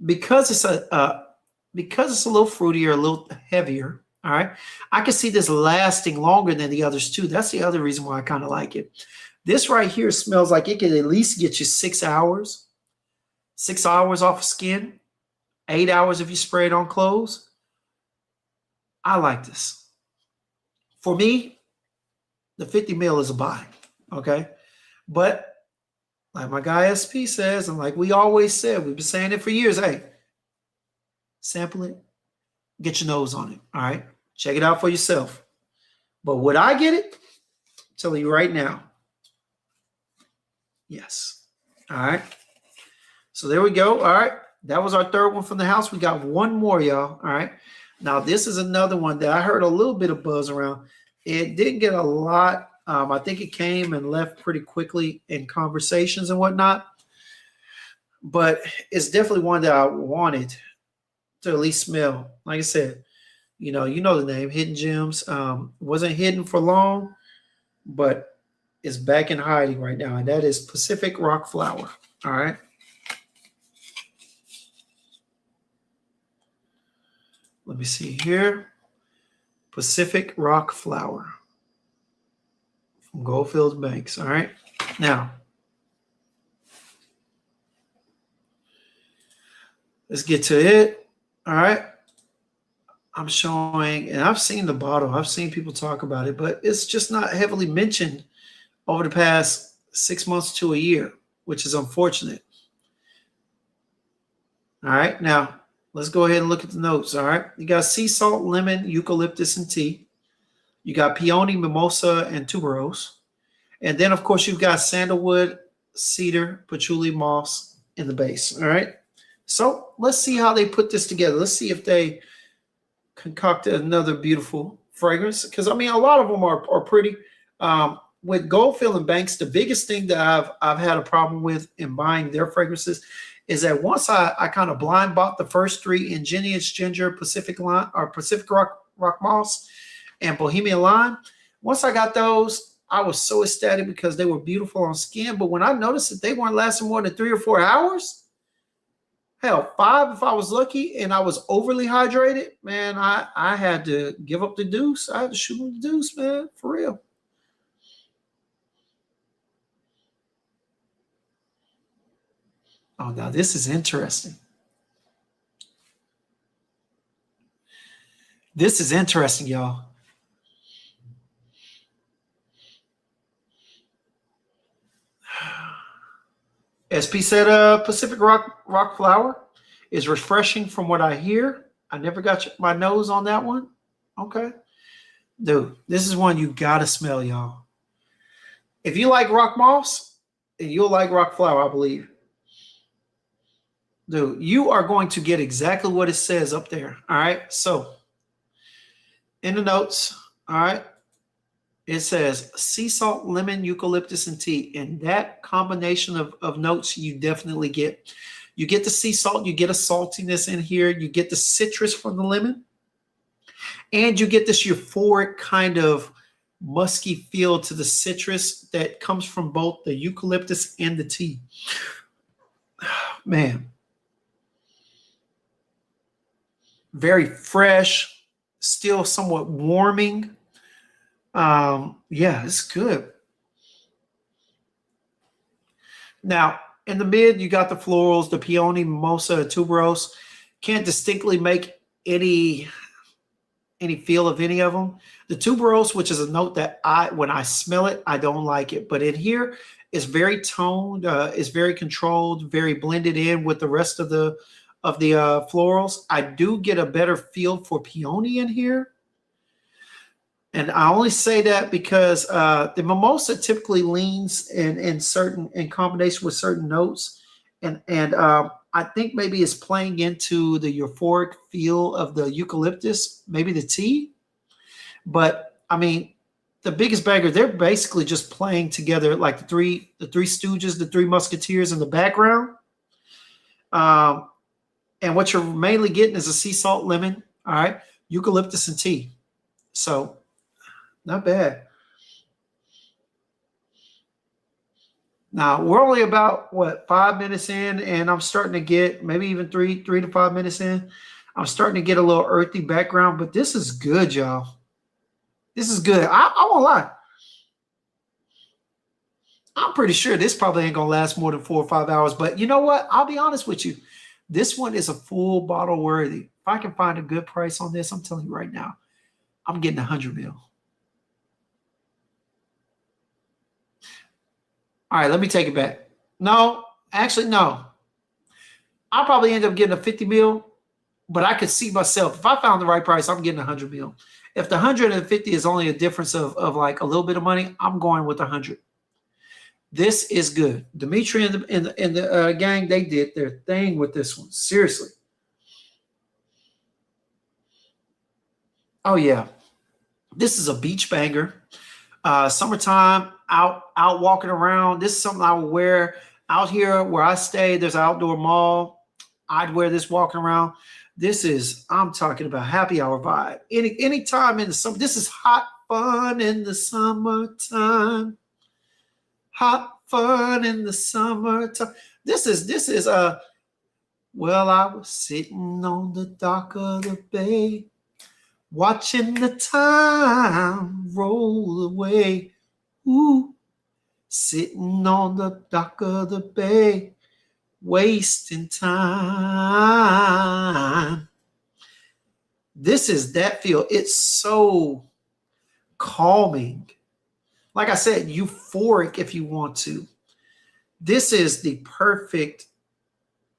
because it's a little fruitier, a little heavier. All right, I could see this lasting longer than the others too. That's the other reason why I kind of like it. This right here smells like it could at least get you 6 hours. 6 hours off of skin. 8 hours if you spray it on clothes. I like this. For me, the 50 mil is a buy. Okay. But like my guy SP says, and like we always said, we've been saying it for years. Hey, sample it. Get your nose on it. All right. Check it out for yourself. But would I get it? I'm telling you right now. Yes. All right. So there we go. All right. That was our third one from the house. We got one more, y'all. All right. Now, this is another one that I heard a little bit of buzz around. It didn't get a lot. I think it came and left pretty quickly in conversations and whatnot. But it's definitely one that I wanted to at least smell. Like I said, You know the name, Hidden Gems. Wasn't hidden for long, but it's back in hiding right now, and that is Pacific Rock Flower. All right. Let me see here. Pacific Rock Flower from Goldfields Banks. All right. Now, let's get to it. All right. I'm showing, and I've seen the bottle. I've seen people talk about it, but it's just not heavily mentioned over the past 6 months to a year, which is unfortunate. All right. Now, let's go ahead and look at the notes. All right. You got sea salt, lemon, eucalyptus, and tea. You got peony, mimosa, and tuberose. And then, of course, you've got sandalwood, cedar, patchouli, moss in the base. All right. So let's see how they put this together. Let's see if they concocted another beautiful fragrance, because I mean a lot of them are pretty. With Goldfield and Banks, the biggest thing that I've had a problem with in buying their fragrances is that once I kind of blind bought the first three, Ingenious Ginger, Pacific Lime, or Pacific Rock Moss, and Bohemian Lime. Once I got those, I was so ecstatic because they were beautiful on skin. But when I noticed that they weren't lasting more than 3 or 4 hours, hell, 5 if I was lucky, and I was overly hydrated, man, I had to give up the deuce. I had to shoot him the deuce, man, for real. Oh, now this is interesting. This is interesting, y'all. SP said Pacific Rock Flower is refreshing from what I hear. I never got my nose on that one. Okay. Dude, this is one you got to smell, y'all. If you like rock moss, you'll like rock flower, I believe. Dude, you are going to get exactly what it says up there. All right. So in the notes, all right, it says sea salt, lemon, eucalyptus, and tea. And that combination of notes you definitely get. You get the sea salt, you get a saltiness in here, you get the citrus from the lemon, and you get this euphoric kind of musky feel to the citrus that comes from both the eucalyptus and the tea. Man. Very fresh, still somewhat warming. Yeah, it's good. Now, in the mid, you got the florals, the peony, mimosa, tuberose. Can't distinctly make any feel of any of them. The tuberose, which is a note that when I smell it, I don't like it. But in here, it's very toned, it's very controlled, very blended in with the rest of the florals. I do get a better feel for peony in here. And I only say that because the mimosa typically leans in combination with certain notes, and I think maybe it's playing into the euphoric feel of the eucalyptus, maybe the tea. But I mean, the biggest banger, they're basically just playing together like the three Stooges, the Three Musketeers in the background. And what you're mainly getting is a sea salt, lemon, all right, eucalyptus, and tea. So not bad. Now we're only about 5 minutes in, and I'm starting to get maybe even 3 to 5 minutes in. I'm starting to get a little earthy background, but this is good, y'all. This is good. I won't lie. I'm pretty sure this probably ain't gonna last more than 4 or 5 hours. But you know what? I'll be honest with you. This one is a full bottle worthy. If I can find a good price on this, I'm telling you right now, I'm getting 100 mil. All right, let me take it back. No, actually, no. I'll probably end up getting a 50 mil, but I could see myself. If I found the right price, I'm getting 100 mil. If the 150 is only a difference of like a little bit of money, I'm going with 100. This is good. Dimitri and the gang, they did their thing with this one. Seriously. Oh, yeah. This is a beach banger. Summertime, out walking around. This is something I would wear out here where I stay. There's an outdoor mall. I'd wear this walking around. I'm talking about happy hour vibe. Any time in the summer. This is hot fun in the summertime. Hot fun in the summertime. This is well, I was sitting on the dock of the bay, watching the time roll away. Ooh, sitting on the dock of the bay, wasting time. This is that feel. It's so calming. Like I said, euphoric if you want to. This is the perfect,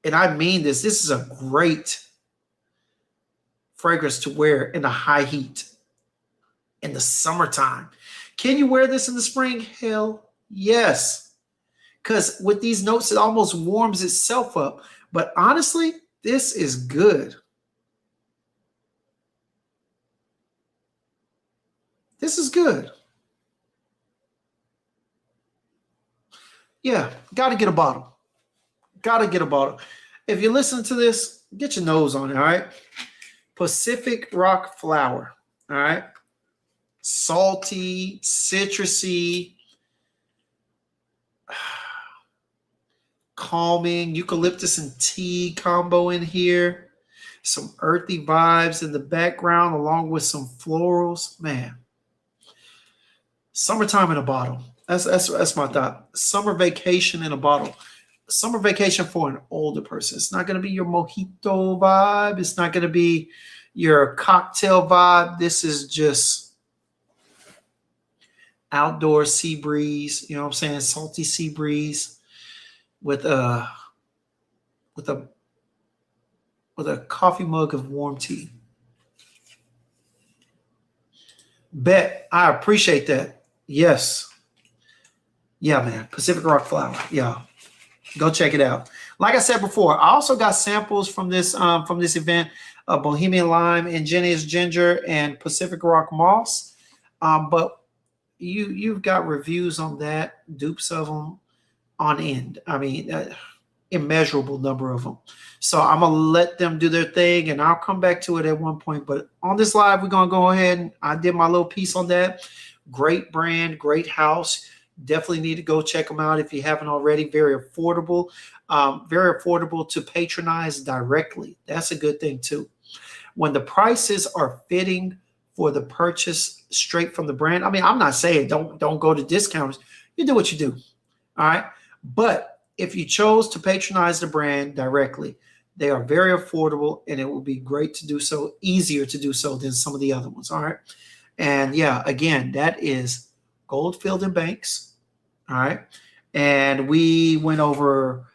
and I mean this is a great fragrance to wear in the high heat in the summertime. Can you wear this in the spring? Hell yes. Because with these notes, it almost warms itself up. But honestly, this is good. This is good. Yeah, got to get a bottle. Got to get a bottle. If you listen to this, get your nose on it, all right? Pacific Rock Flower, all right? Salty, citrusy, calming, eucalyptus and tea combo in here. Some earthy vibes in the background along with some florals. Man, summertime in a bottle. That's my thought. Summer vacation in a bottle. Summer vacation for an older person. It's not going to be your mojito vibe. It's not going to be your cocktail vibe. This is just outdoor sea breeze. You know what I'm saying? Salty sea breeze with a coffee mug of warm tea. Bet. I appreciate that. Yes. Yeah, man. Pacific Rock Flower. Yeah. Go check it out. Like I said before, I also got samples from this event of Bohemian Lime, Ingenious Ginger, and Pacific Rock Moss. But you've got reviews on that, dupes of them on end. I mean, immeasurable number of them. So I'm gonna let them do their thing, and I'll come back to it at one point. But on this live, we're gonna go ahead and I did my little piece on that. Great brand, great house. Definitely need to go check them out if you haven't already. Very affordable to patronize directly. That's a good thing too. When the prices are fitting for the purchase straight from the brand. I mean, I'm not saying don't go to discounters. You do what you do. All right. But if you chose to patronize the brand directly, they are very affordable, and it will be great to do so, easier to do so than some of the other ones. All right. And yeah, again, that is Goldfield and Banks. All right. And we went over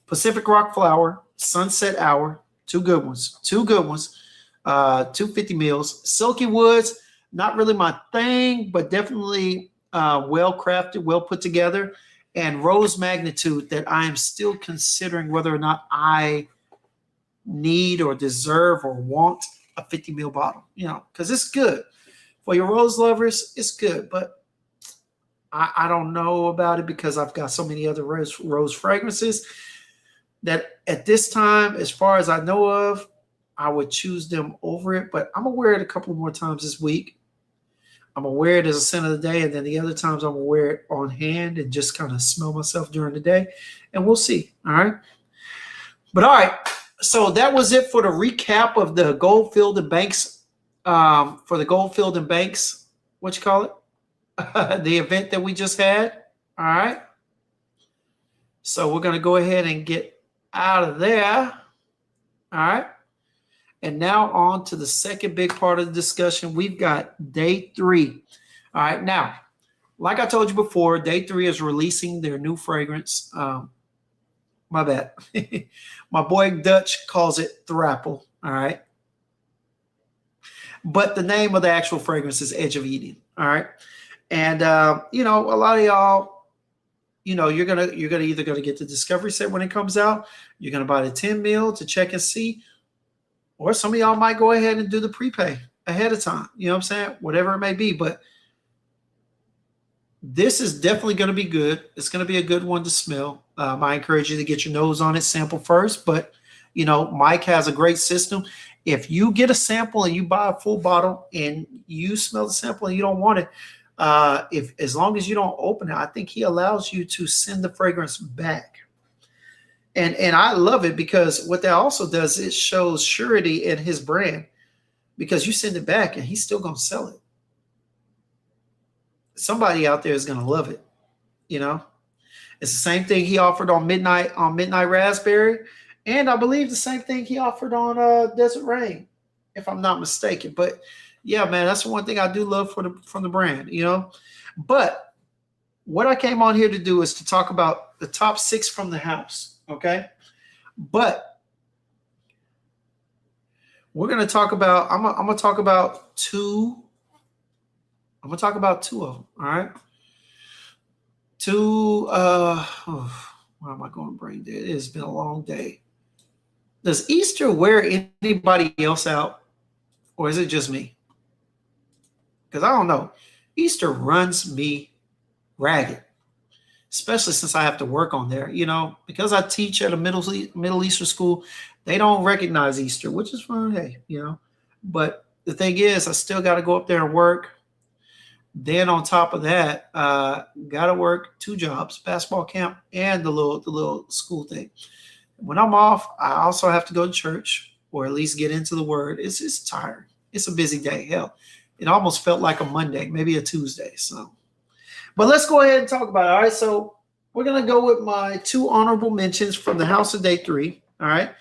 Pacific Rock Flower, Sunset Hour, two good ones, 250 mils. Silky Woods, not really my thing, but definitely well crafted, well put together. And Rose Magnitude, that I am still considering whether or not I need or deserve or want a 50 ml bottle, because it's good. For your rose lovers, it's good, but I don't know about it because I've got so many other rose fragrances that at this time, as far as I know of, I would choose them over it. But I'm going to wear it a couple more times this week. I'm going to wear it as a scent of the day, and then the other times I'm going to wear it on hand and just kind of smell myself during the day, and we'll see. All right. But all right. So that was it for the recap of the Goldfield and Banks, what you call it? The event that we just had. All right. So we're going to go ahead and get out of there. All right. And now on to the second big part of the discussion. We've got day 3. All right. Now, like I told you before, day 3 is releasing their new fragrance. My bad. My boy Dutch calls it Thrapple. All right. But the name of the actual fragrance is Edge of Eden. All right. And a lot of y'all, you're gonna either get the discovery set when it comes out, you're gonna buy the 10 mil to check and see, or some of y'all might go ahead and do the prepay ahead of time. You know what I'm saying? Whatever it may be. But this is definitely going to be good. It's going to be a good one to smell. I encourage you to get your nose on it, sample first. But You know, Mike has a great system. If you get a sample and you buy a full bottle and you smell the sample and you don't want it, if as long as you don't open it, I think he allows you to send the fragrance back. And I love it because what that also does, it shows surety in his brand because you send it back and he's still going to sell it. Somebody out there is going to love it. You know, it's the same thing he offered on Midnight Raspberry. And I believe the same thing he offered on Desert Rain, if I'm not mistaken. But yeah, man, that's the one thing I do love from the brand, you know. But what I came on here to do is to talk about the top 6 from the house, okay? But we're gonna talk about. I'm gonna talk about 2. I'm gonna talk about 2 of them. All right. 2. Why am I going brain dead? It has been a long day. Does Easter wear anybody else out, or is it just me? Because I don't know. Easter runs me ragged, especially since I have to work on there. You know, because I teach at a Middle Eastern school, they don't recognize Easter, which is fine. Hey, you know. But the thing is, I still got to go up there and work. Then on top of that, got to work 2 jobs: basketball camp and the little school thing. When I'm off, I also have to go to church or at least get into the word. It's just tired. It's a busy day. Hell, it almost felt like a Monday, maybe a Tuesday. So, but let's go ahead and talk about it. All right. So we're going to go with my 2 honorable mentions from the house of day 3. All right.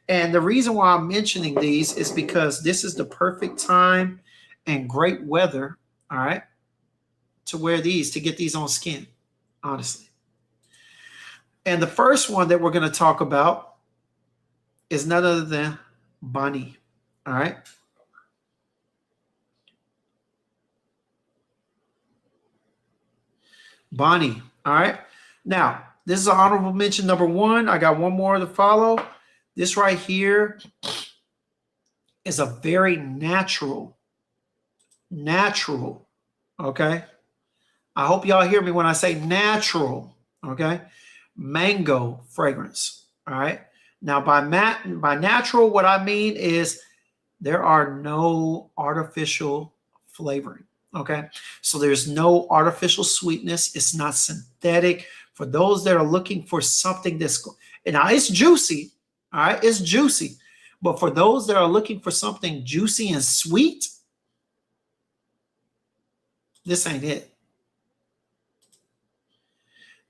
And the reason why I'm mentioning these is because this is the perfect time and great weather. All right. To wear these, to get these on skin, honestly. And the first one that we're going to talk about is none other than Bonnie. All right. Bonnie. All right. Now, this is an honorable mention number 1. I got one more to follow. This right here is a very natural. Okay. I hope y'all hear me when I say natural. Okay. Mango fragrance. All right. Now by natural, what I mean is there are no artificial flavoring. Okay. So there's no artificial sweetness. It's not synthetic. For those that are looking for something that's, and now it's juicy. All right. It's juicy. But for those that are looking for something juicy and sweet, this ain't it.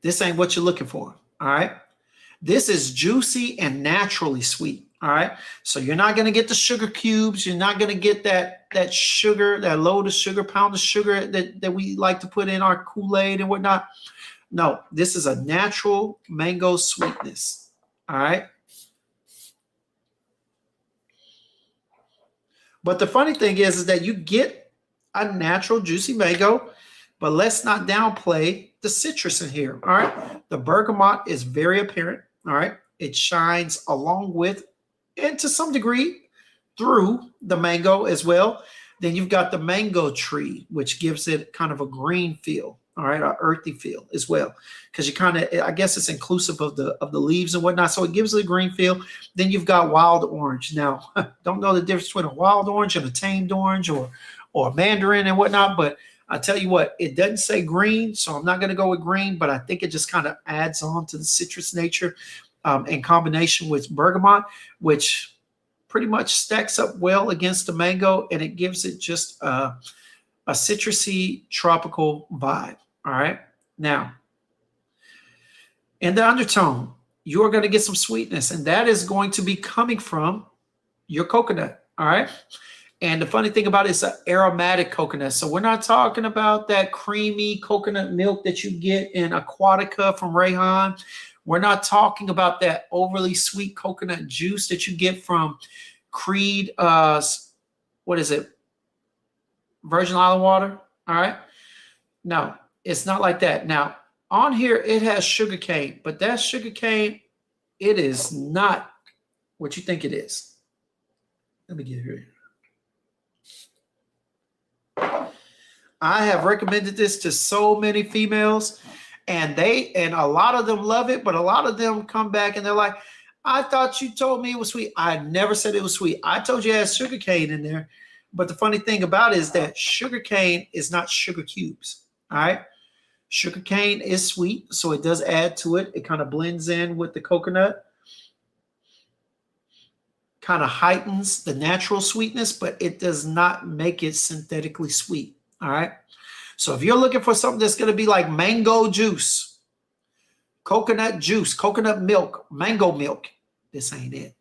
This ain't what you're looking for. All right. This is juicy and naturally sweet. All right. So you're not going to get the sugar cubes. You're not going to get that sugar, that load of sugar, pound of sugar that we like to put in our Kool-Aid and whatnot. No, this is a natural mango sweetness. All right. But the funny thing is that you get a natural juicy mango, but let's not downplay the citrus in here. All right. The bergamot is very apparent. All right. It shines along with, and to some degree, through the mango as well. Then you've got the mango tree, which gives it kind of a green feel. All right. An earthy feel as well. Because you kind of, I guess it's inclusive of the leaves and whatnot. So it gives it a green feel. Then you've got wild orange. Now, don't know the difference between a wild orange and a tamed orange or a mandarin and whatnot, but I tell you what, it doesn't say green, so I'm not going to go with green, but I think it just kind of adds on to the citrus nature in combination with bergamot, which pretty much stacks up well against the mango, and it gives it just a citrusy tropical vibe. All right. Now, in the undertone, you are going to get some sweetness, and that is going to be coming from your coconut. All right. And the funny thing about it is an aromatic coconut. So we're not talking about that creamy coconut milk that you get in Aquatica from Rayhan. We're not talking about that overly sweet coconut juice that you get from Creed. What is it? Virgin Island water. All right. No, it's not like that. Now, on here, it has sugar cane, but that sugar cane, it is not what you think it is. Let me get here. I have recommended this to so many females, and a lot of them love it, but a lot of them come back and they're like, I thought you told me it was sweet. I never said it was sweet. I told you it has sugar cane in there. But the funny thing about it is that sugar cane is not sugar cubes. All right. Sugar cane is sweet, so it does add to it. It kind of blends in with the coconut, kind of heightens the natural sweetness, but it does not make it synthetically sweet. All right. So if you're looking for something that's going to be like mango juice, coconut juice, coconut milk, mango milk, this ain't it.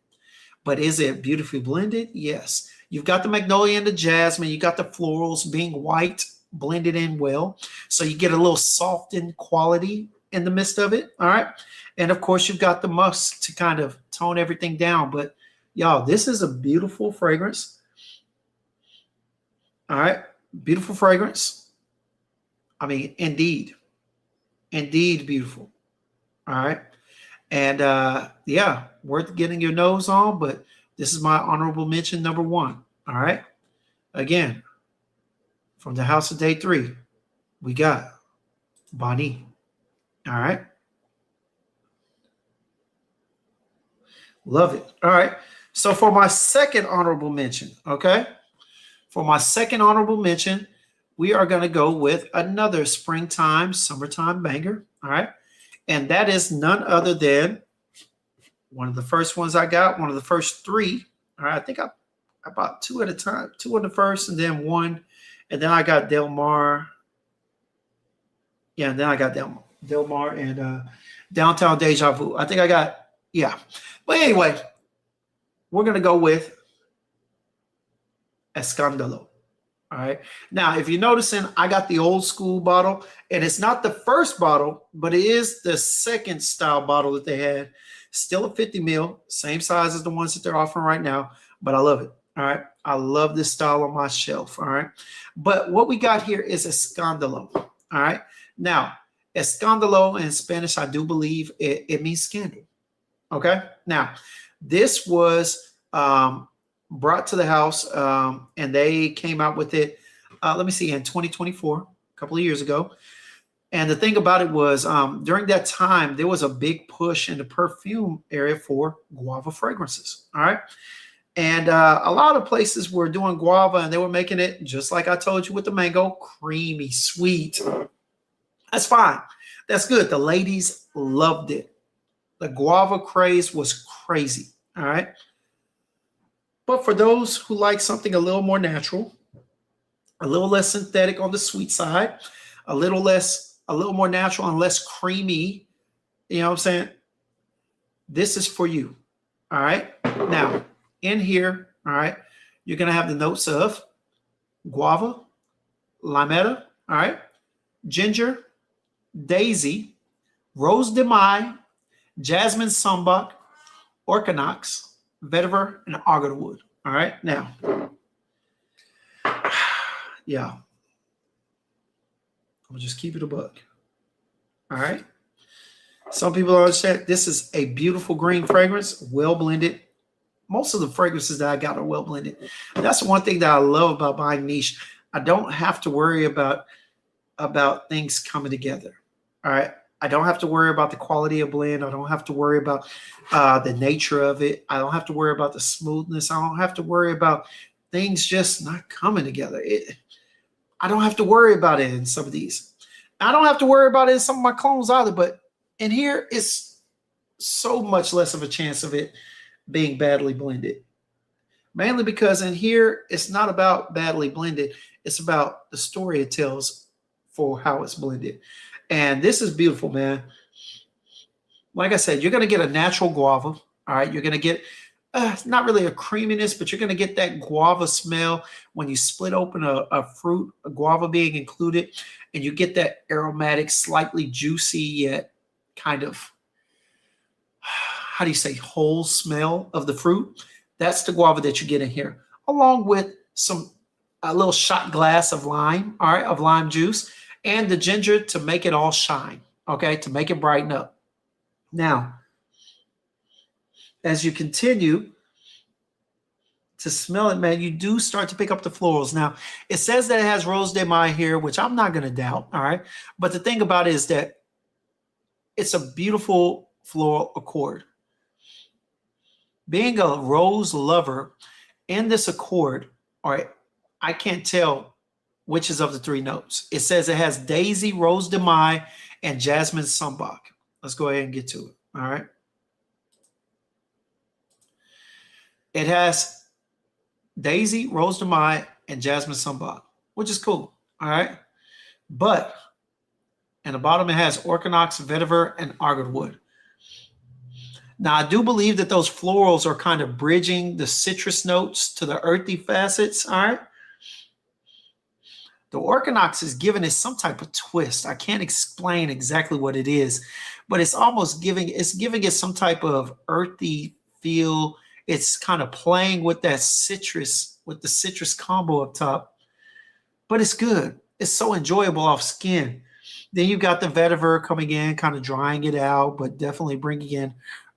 But is it beautifully blended? Yes. You've got the magnolia and the jasmine. You got the florals being white, blended in well. So you get a little softened quality in the midst of it. All right. And of course, you've got the musk to kind of tone everything down. But y'all, this is a beautiful fragrance. All right. Beautiful fragrance. I mean, indeed. Indeed beautiful. All right. And yeah, worth getting your nose on. But this is my honorable mention number 1. All right. Again, from the house of day 3, we got Bonnie. All right. Love it. All right. So for my second honorable mention, okay, for my second honorable mention, we are going to go with another springtime, summertime banger. All right. And that is none other than one of the first ones I got, one of the first 3. All right. I think I bought 2 at a time, 2 in the first and then 1. And then I got Del Mar. Yeah, and then I got Del Mar and Downtown Deja Vu. I think I got, yeah. But anyway, we're going to go with Escándalo. All right. Now, if you're noticing, I got the old school bottle, and it's not the first bottle, but it is the second style bottle that they had. Still a 50 ml, same size as the ones that they're offering right now, but I love it. All right. I love this style on my shelf. All right. But what we got here is Escándalo. All right. Now, Escándalo in Spanish, I do believe it means scandal. Okay. Now, this was brought to the house and they came out with it, let me see, in 2024, a couple of years ago. And the thing about it was during that time, there was a big push in the perfume area for guava fragrances. All right. And a lot of places were doing guava and they were making it just like I told you with the mango, creamy, sweet. That's fine. That's good. The ladies loved it. The guava craze was crazy. All right. But for those who like something a little more natural, a little less synthetic on the sweet side, a little more natural and less creamy, you know what I'm saying? This is for you. All right. Now, in here, all right, you're going to have the notes of guava, limetta, all right, ginger, daisy, rose de mai, jasmine sambac, orchinox, vetiver, and agarwood. All right. Now, yeah, I'm going to just keep it a buck. All right. Some people are saying this is a beautiful green fragrance, well blended. Most of the fragrances that I got are well blended. That's one thing that I love about buying niche. I don't have to worry about things coming together. All right. I don't have to worry about the quality of blend. I don't have to worry about the nature of it. I don't have to worry about the smoothness. I don't have to worry about things just not coming together. I don't have to worry about it in some of these. I don't have to worry about it in some of my clones either. But in here, it's so much less of a chance of it being badly blended. Mainly because in here, it's not about badly blended. It's about the story it tells for how it's blended. And this is beautiful, man. Like I said, you're going to get a natural guava. All right. You're going to get not really a creaminess, but you're going to get that guava smell when you split open a fruit, a guava being included, and you get that aromatic, slightly juicy, yet kind of, how do you say, whole smell of the fruit. That's the guava that you get in here, along with a little shot glass of lime, all right, of lime juice, and the ginger to make it all shine, okay, to make it brighten up. Now, as you continue to smell it, man, you do start to pick up the florals. Now, it says that it has rose de mai here, which I'm not going to doubt, all right? But the thing about it is that it's a beautiful floral accord. Being a rose lover in this accord, all right, I can't tell which is of the three notes. It says it has daisy, rose de mai, and jasmine sambac. Let's go ahead and get to it. All right. It has daisy, rose de mai, and jasmine sambac, which is cool. All right. But in the bottom, it has orchinox, vetiver, and agarwood. Now, I do believe that those florals are kind of bridging the citrus notes to the earthy facets. All right. The orchinox is giving it some type of twist. I can't explain exactly what it is, but it's almost giving it some type of earthy feel. It's kind of playing with that citrus, with the citrus combo up top, but it's good. It's so enjoyable off skin. Then you've got the vetiver coming in, kind of drying it out, but definitely bringing in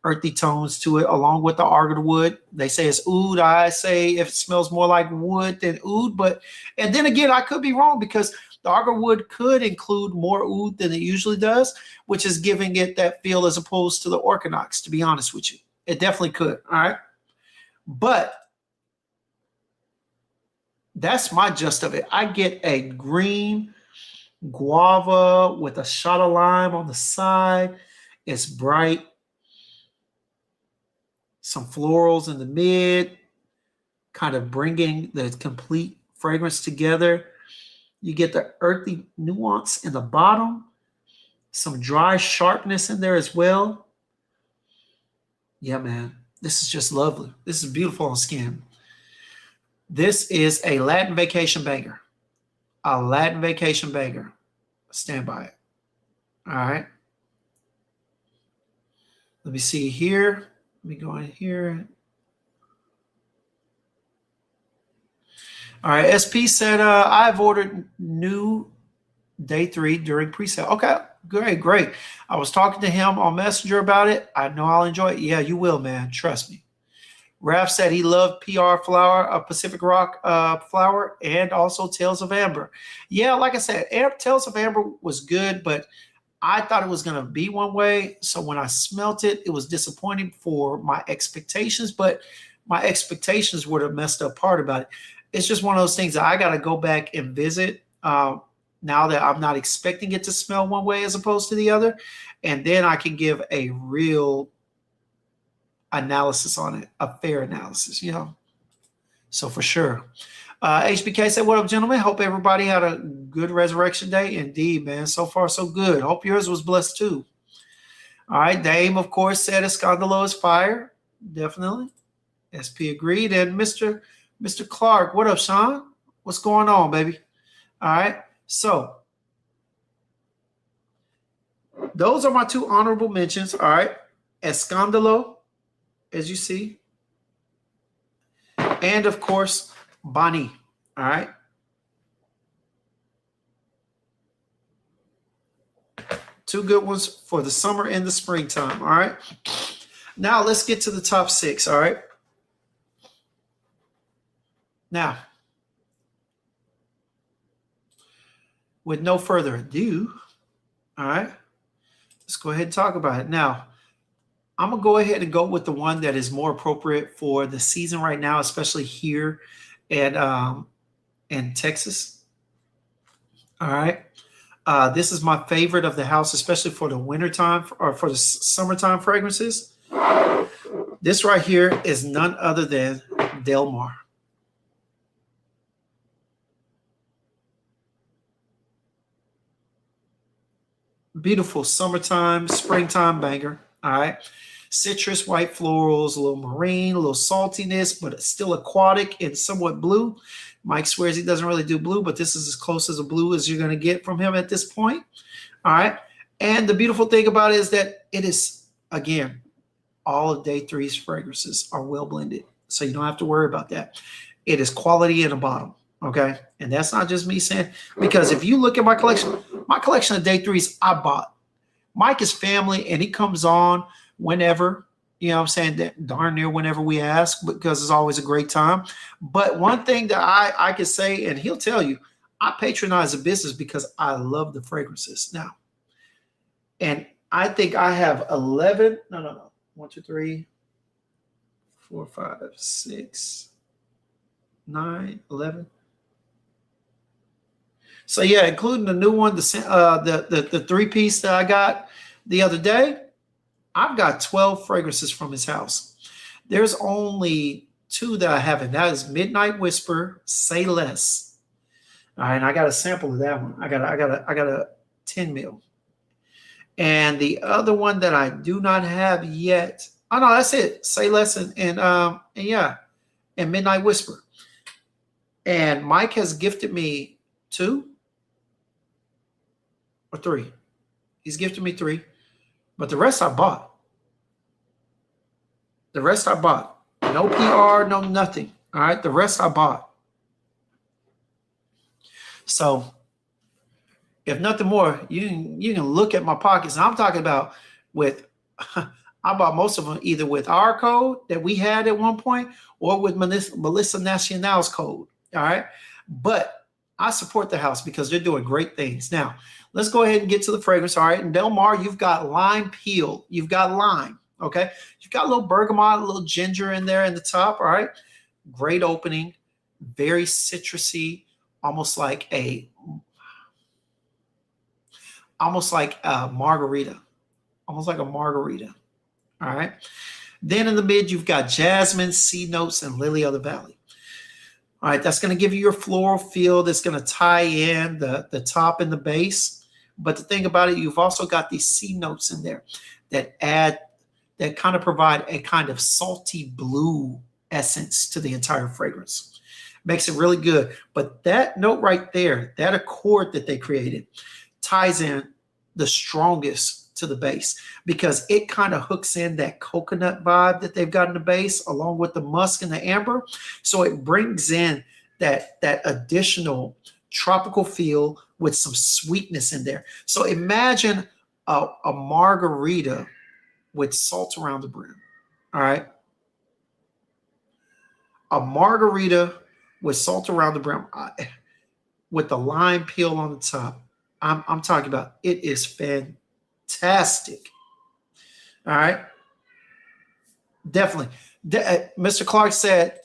earthy tones to it, along with the agarwood. They say it's oud. I say if it smells more like wood than oud, and then again, I could be wrong because the agarwood could include more oud than it usually does, which is giving it that feel as opposed to the orchinox, to be honest with you. It definitely could, all right? But that's my gist of it. I get a green guava with a shot of lime on the side. It's bright. Some florals in the mid, kind of bringing the complete fragrance together. You get the earthy nuance in the bottom, some dry sharpness in there as well. Yeah, man, this is just lovely. This is beautiful on skin. This is a Latin vacation banger. A Latin vacation banger. Stand by it. All right. Let me see here. Let me go in here. All right, SP said, I've ordered new day 3 during pre-sale. Okay, great. I was talking to him on Messenger about it. I know I'll enjoy it. Yeah, you will, man. Trust me. Raph said he loved PR flower, Pacific Rock flower, and also Tales of Amber. Yeah, like I said, Tales of Amber was good, but I thought it was going to be one way. So when I smelt it, it was disappointing for my expectations, but my expectations were the messed up part about it. It's just one of those things that I got to go back and visit now that I'm not expecting it to smell one way as opposed to the other. And then I can give a real analysis on it, a fair analysis, you know. So for sure. HBK said, what up, gentlemen? Hope everybody had a good Resurrection Day. Indeed, man. So far, so good. Hope yours was blessed, too. All right. Dame, of course, said Escandalo is fire. Definitely. SP agreed. And Mr. Clark, what up, Sean? What's going on, baby? All right. So those are my 2 honorable mentions. All right. Escandalo, as you see. And, of course, Bonnie, all right? Two good ones for the summer and the springtime, all right? Now, let's get to the top 6, all right? Now, with no further ado, all right, let's go ahead and talk about it. Now, I'm going to go ahead and go with the one that is more appropriate for the season right now, especially here in Texas. All right. This is my favorite of the house, especially for the wintertime or for the summertime fragrances. This right here is none other than Del Mar. Beautiful summertime, springtime banger. All right. Citrus, white florals, a little marine, a little saltiness, but it's still aquatic and somewhat blue. Mike swears he doesn't really do blue, but this is as close as a blue as you're going to get from him at this point. All right. And the beautiful thing about it is that it is, again, all of day 3's fragrances are well blended. So you don't have to worry about that. It is quality in a bottle. Okay. And that's not just me saying, because if you look at my collection of day 3's I bought. Mike is family and he comes on whenever, you know what I'm saying, that darn near whenever we ask, because it's always a great time. But one thing that I can say, and he'll tell you, I patronize the business because I love the fragrances now. And I think I have 11, 1, 2, 3, 4, 5, 6, 9, 11. So yeah, including the new one, the 3-piece that I got the other day, I've got 12 fragrances from his house. There's only 2 that I haven't. That is Midnight Whisper, Say Less. All right, and I got a sample of that one. I got a 10 mil. And the other one that I do not have yet. Oh no, that's it. Say Less and yeah, and Midnight Whisper. And Mike has gifted me 2 or 3. He's gifted me 3, but the rest I bought. The rest I bought. No PR, no nothing. All right, the rest I bought. So, if nothing more, you can look at my pockets. And I'm talking about with, I bought most of them either with our code that we had at one point or with Melissa National's code. All right, but I support the house because they're doing great things. Now, let's go ahead and get to the fragrance. All right, and Del Mar, you've got lime peel. You've got lime. Okay, you've got a little bergamot, a little ginger in there in the top. All right, great opening, very citrusy, almost like a margarita, almost like a margarita. All right, then in the mid, you've got jasmine, sea notes, and lily of the valley. All right, that's going to give you your floral feel. That's going to tie in the top and the base. But the thing about it, you've also got these sea notes in there that kind of provide a kind of salty blue essence to the entire fragrance. Makes it really good. But that note right there, that accord that they created, ties in the strongest to the base because it kind of hooks in that coconut vibe that they've got in the base along with the musk and the amber. So it brings in that additional tropical feel with some sweetness in there. So imagine a margarita with salt around the brim. All right. A margarita with salt around the brim with the lime peel on the top. I'm talking about it is fantastic. All right. Definitely. Mr. Clark said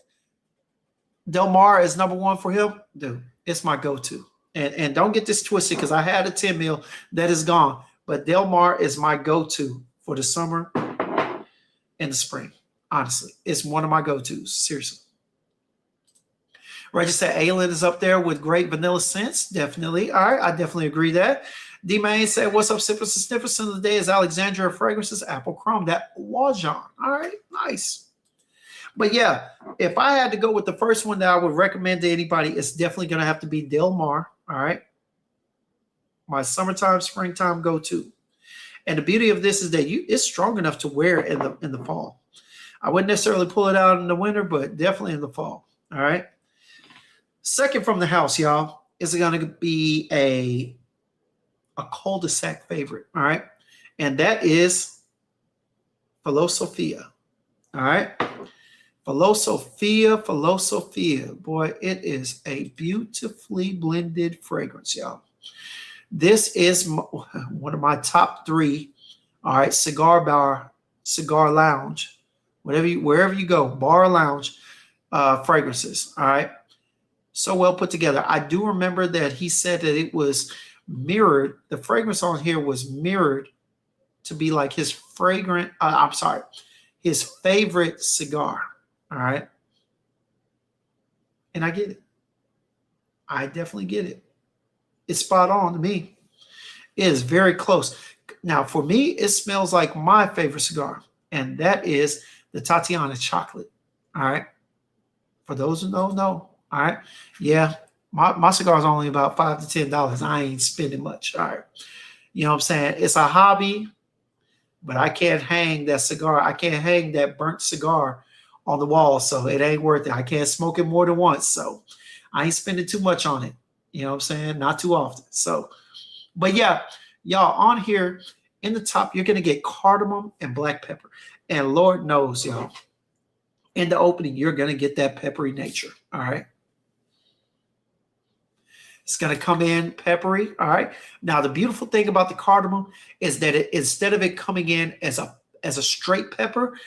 Del Mar is number 1 for him. Dude, it's my go-to. And don't get this twisted because I had a 10 mil that is gone. But Del Mar is my go-to for the summer and the spring. Honestly, it's one of my go-tos. Seriously. Reggie said Aylin is up there with great vanilla scents. Definitely. All right. I definitely agree that. D-Main said, what's up, Sippers and Sniffers? Of the day is Alexandria Fragrances, Apple Chrome. That Wajon. All right. Nice. But yeah, if I had to go with the first one that I would recommend to anybody, it's definitely going to have to be Del Mar. All right. My summertime, springtime go-to. And the beauty of this is that it's strong enough to wear in the fall. I wouldn't necessarily pull it out in the winter, but definitely in the fall. All right. Second from the house, y'all, is going to be a cul-de-sac favorite. All right. And that is Philosophia. All right. Philosophia. Boy, it is a beautifully blended fragrance, y'all. This is one of my top 3. All right. Cigar bar, cigar lounge, wherever you go, bar or lounge fragrances. All right. So well put together. I do remember that he said that it was mirrored. The fragrance on here was mirrored to be like his his favorite cigar. All right. And I get it. I definitely get it. It's spot on to me. It is very close. Now, for me, it smells like my favorite cigar, and that is the Tatiana chocolate. All right. For those who don't know. All right. Yeah. My cigar is only about $5 to $10. I ain't spending much. All right. You know what I'm saying? It's a hobby, but I can't hang that cigar. I can't hang that burnt cigar on the wall. So it ain't worth it. I can't smoke it more than once. So I ain't spending too much on it. You know what I'm saying? Not too often. So, but yeah, y'all on here in the top, you're going to get cardamom and black pepper. And Lord knows, y'all, in the opening, you're going to get that peppery nature. All right. It's going to come in peppery. All right. Now, the beautiful thing about the cardamom is that instead of it coming in as a straight pepper,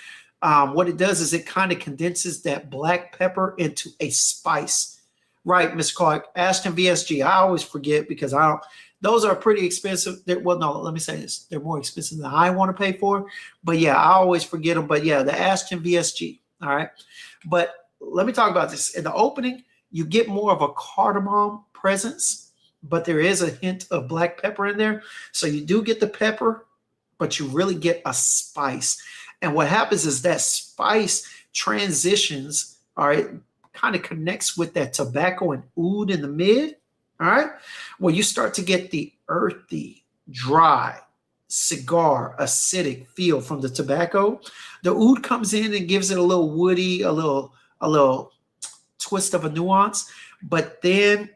What it does is it kind of condenses that black pepper into a spice. Right, Mr. Clark, Ashton VSG. I always forget because I don't. Those are pretty expensive. Well, no, let me say this. They're more expensive than I want to pay for. But yeah, I always forget them. But yeah, the Ashton VSG. All right. But let me talk about this. In the opening, you get more of a cardamom presence, but there is a hint of black pepper in there. So you do get the pepper, but you really get a spice. And what happens is that spice transitions, all right, kind of connects with that tobacco and oud in the mid. All right. Well, you start to get the earthy, dry, cigar, acidic feel from the tobacco. The oud comes in and gives it a little woody, a little twist of a nuance. But then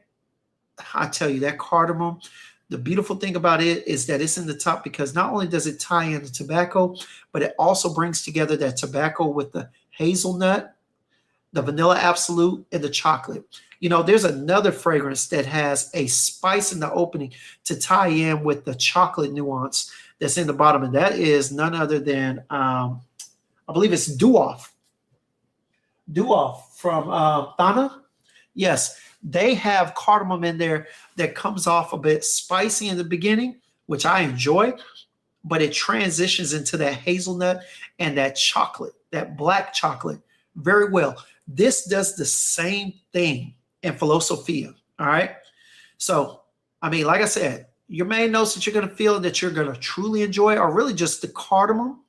I tell you, that cardamom, the beautiful thing about it is that it's in the top because not only does it tie in the tobacco, but it also brings together that tobacco with the hazelnut, the vanilla absolute, and the chocolate. You know, there's another fragrance that has a spice in the opening to tie in with the chocolate nuance that's in the bottom, and that is none other than, I believe it's Duoff. Duoff from Thana. Yes, they have cardamom in there that comes off a bit spicy in the beginning, which I enjoy, but it transitions into that hazelnut and that chocolate, that black chocolate, very well. This does the same thing in Philosophia, all right? So, I mean, like I said, your main notes that you're going to feel that you're going to truly enjoy are really just the cardamom,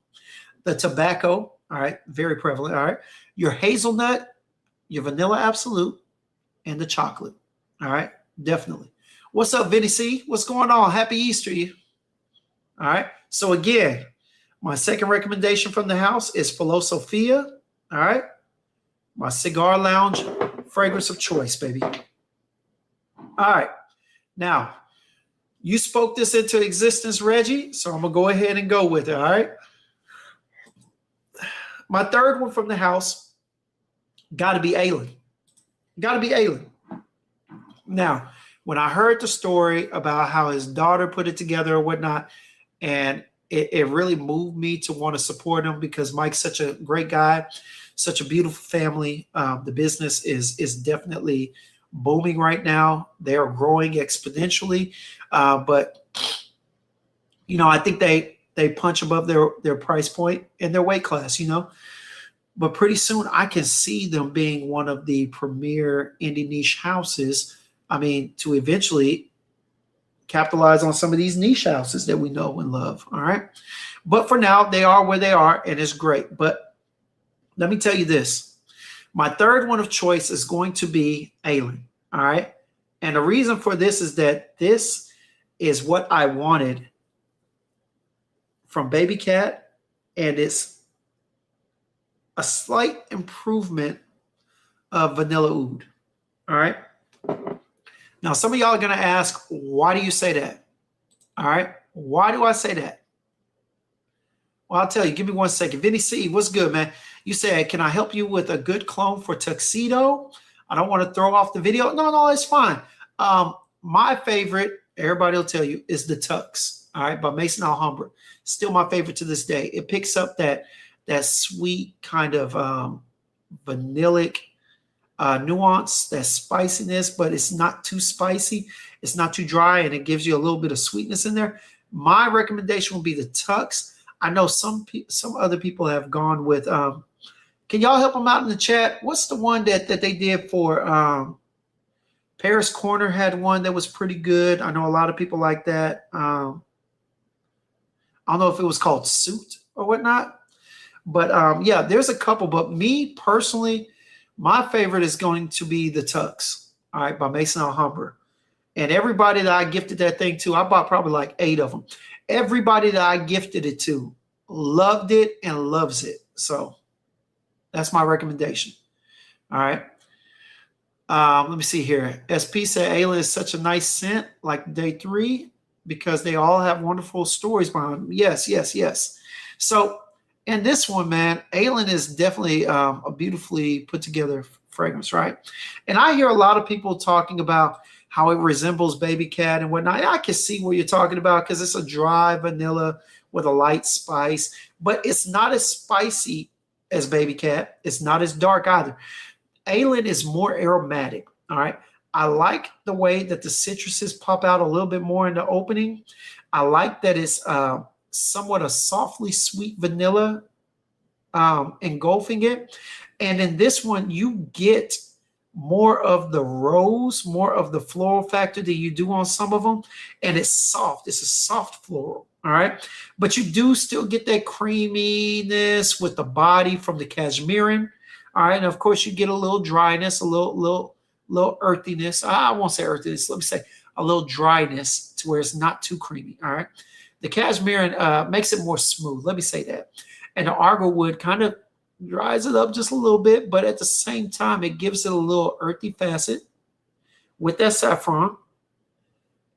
the tobacco, all right, very prevalent, all right? Your hazelnut, your vanilla absolute, and the chocolate, all right? Definitely. What's up, Vinny C? What's going on? Happy Easter, you. All right? So, again, my second recommendation from the house is Philosophia, all right? My cigar lounge fragrance of choice, baby. All right. Now, you spoke this into existence, Reggie, so I'm going to go ahead and go with it, all right? My third one from the house, got to be Aylin. Got to be Aylin. Now, when I heard the story about how his daughter put it together or whatnot, and it really moved me to want to support him because Mike's such a great guy, such a beautiful family. The business is definitely booming right now. They are growing exponentially. But, you know, I think they punch above their price point and their weight class, you know. But pretty soon I can see them being one of the premier indie niche houses. I mean, to eventually capitalize on some of these niche houses that we know and love. All right. But for now, they are where they are, and it's great. But let me tell you this. My third one of choice is going to be Aylin. All right. And the reason for this is that this is what I wanted from Baby Cat, and it's a slight improvement of Vanilla Oud. All right. Now, some of y'all are going to ask, why do you say that? All right. Why do I say that? Well, I'll tell you. Give me 1 second. Vinny C, what's good, man? You said, can I help you with a good clone for Tuxedo? I don't want to throw off the video. No, it's fine. My favorite, everybody will tell you, is the Tux. All right, by Mason Alhambra. Still my favorite to this day. It picks up that sweet kind of vanillic nuance, that spiciness, but it's not too spicy. It's not too dry, and it gives you a little bit of sweetness in there. My recommendation will be the Tux. I know some other people have gone with. Can y'all help them out in the chat? What's the one that they did for Paris Corner had one that was pretty good. I know a lot of people like that. I don't know if it was called Suit or whatnot. But yeah, there's a couple. But me personally, my favorite is going to be the Tux, all right, by Mason Alhambra. And everybody that I gifted that thing to, I bought probably like 8 of them. Everybody that I gifted it to loved it and loves it. So that's my recommendation. All right. Let me see here. SP said Aylin is such a nice scent, like day 3, because they all have wonderful stories behind them. Yes. So, and this one, man, Aylin is definitely a beautifully put together fragrance, right? And I hear a lot of people talking about how it resembles Baby Cat and whatnot. I can see what you're talking about because it's a dry vanilla with a light spice, but it's not as spicy as Baby Cat. It's not as dark either. Aylin is more aromatic. All right. I like the way that the citruses pop out a little bit more in the opening. I like that it's somewhat a softly sweet vanilla engulfing it. And in this one, you get more of the rose, more of the floral factor that you do on some of them. And it's soft. It's a soft floral. All right. But you do still get that creaminess with the body from the cashmere. All right. And of course, you get a little dryness, a little earthiness. I won't say earthiness. Let me say a little dryness to where it's not too creamy. All right. The cashmere makes it more smooth. Let me say that. And the argo wood kind of dries it up just a little bit, but at the same time, it gives it a little earthy facet with that saffron.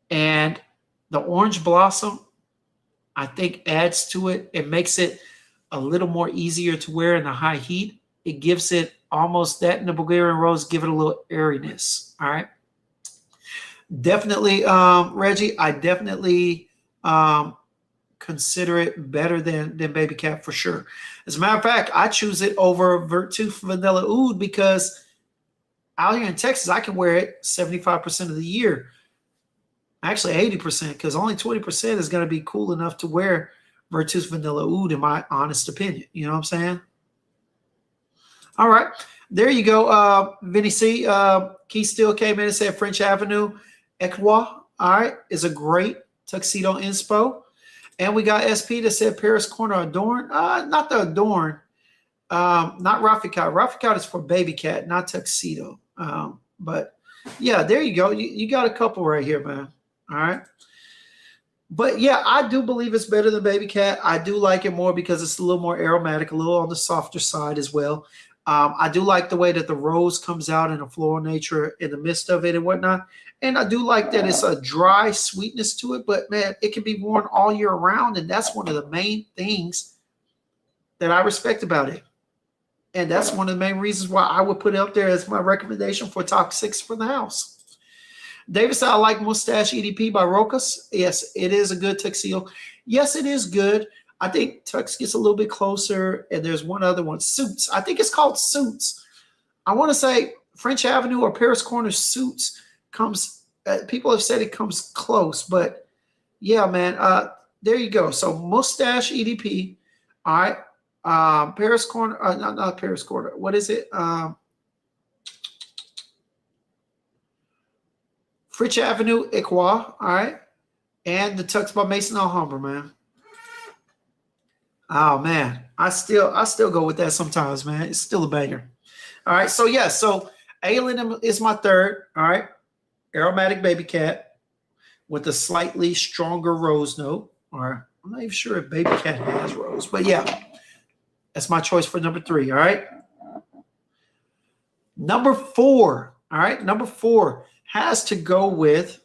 And the orange blossom, I think, adds to it. It makes it a little more easier to wear in the high heat. It gives it almost that, and the Bulgarian rose give it a little airiness. All right. Definitely, Reggie, I definitely consider it better than Baby Cat for sure. As a matter of fact, I choose it over Vertooth Vanilla Oud because out here in Texas, I can wear it 75% of the year. Actually, 80%, because only 20% is going to be cool enough to wear Vertooth Vanilla Oud, in my honest opinion. You know what I'm saying? All right. There you go. Vinny C. Keith still came in and said French Avenue Equa, all right, is a great tuxedo inspo. And we got SP that said Paris Corner Adorn. Not the Adorn. Not Raficat. Raficat is for Baby Cat, not tuxedo. But yeah, there you go. You got a couple right here, man. All right. But yeah, I do believe it's better than Baby Cat. I do like it more because it's a little more aromatic, a little on the softer side as well. I do like the way that the rose comes out in a floral nature in the midst of it and whatnot. And I do like that it's a dry sweetness to it, but man, it can be worn all year round. And that's one of the main things that I respect about it. And that's one of the main reasons why I would put it up there as my recommendation for top 6 for the house. David said, I like Mustache EDP by Rokas. Yes, it is a good tuxedo. Yes, it is good. I think Tux gets a little bit closer, and there's one other one, Suits. I think it's called Suits. I want to say French Avenue or Paris Corner Suits comes, people have said it comes close, but yeah, man, there you go. So Mustache EDP, all right, Paris Corner, not Paris Corner, what is it? French Avenue Equa, all right, and the Tux by Mason Alhambra, man. Oh man, I still go with that sometimes, man. It's still a banger. All right, so yeah, so Aylin is my third. All right, aromatic Baby Cat with a slightly stronger rose note. Or I'm not even sure if Baby Cat has rose, but yeah, that's my choice for number 3. All right, number 4. All right, number 4 has to go with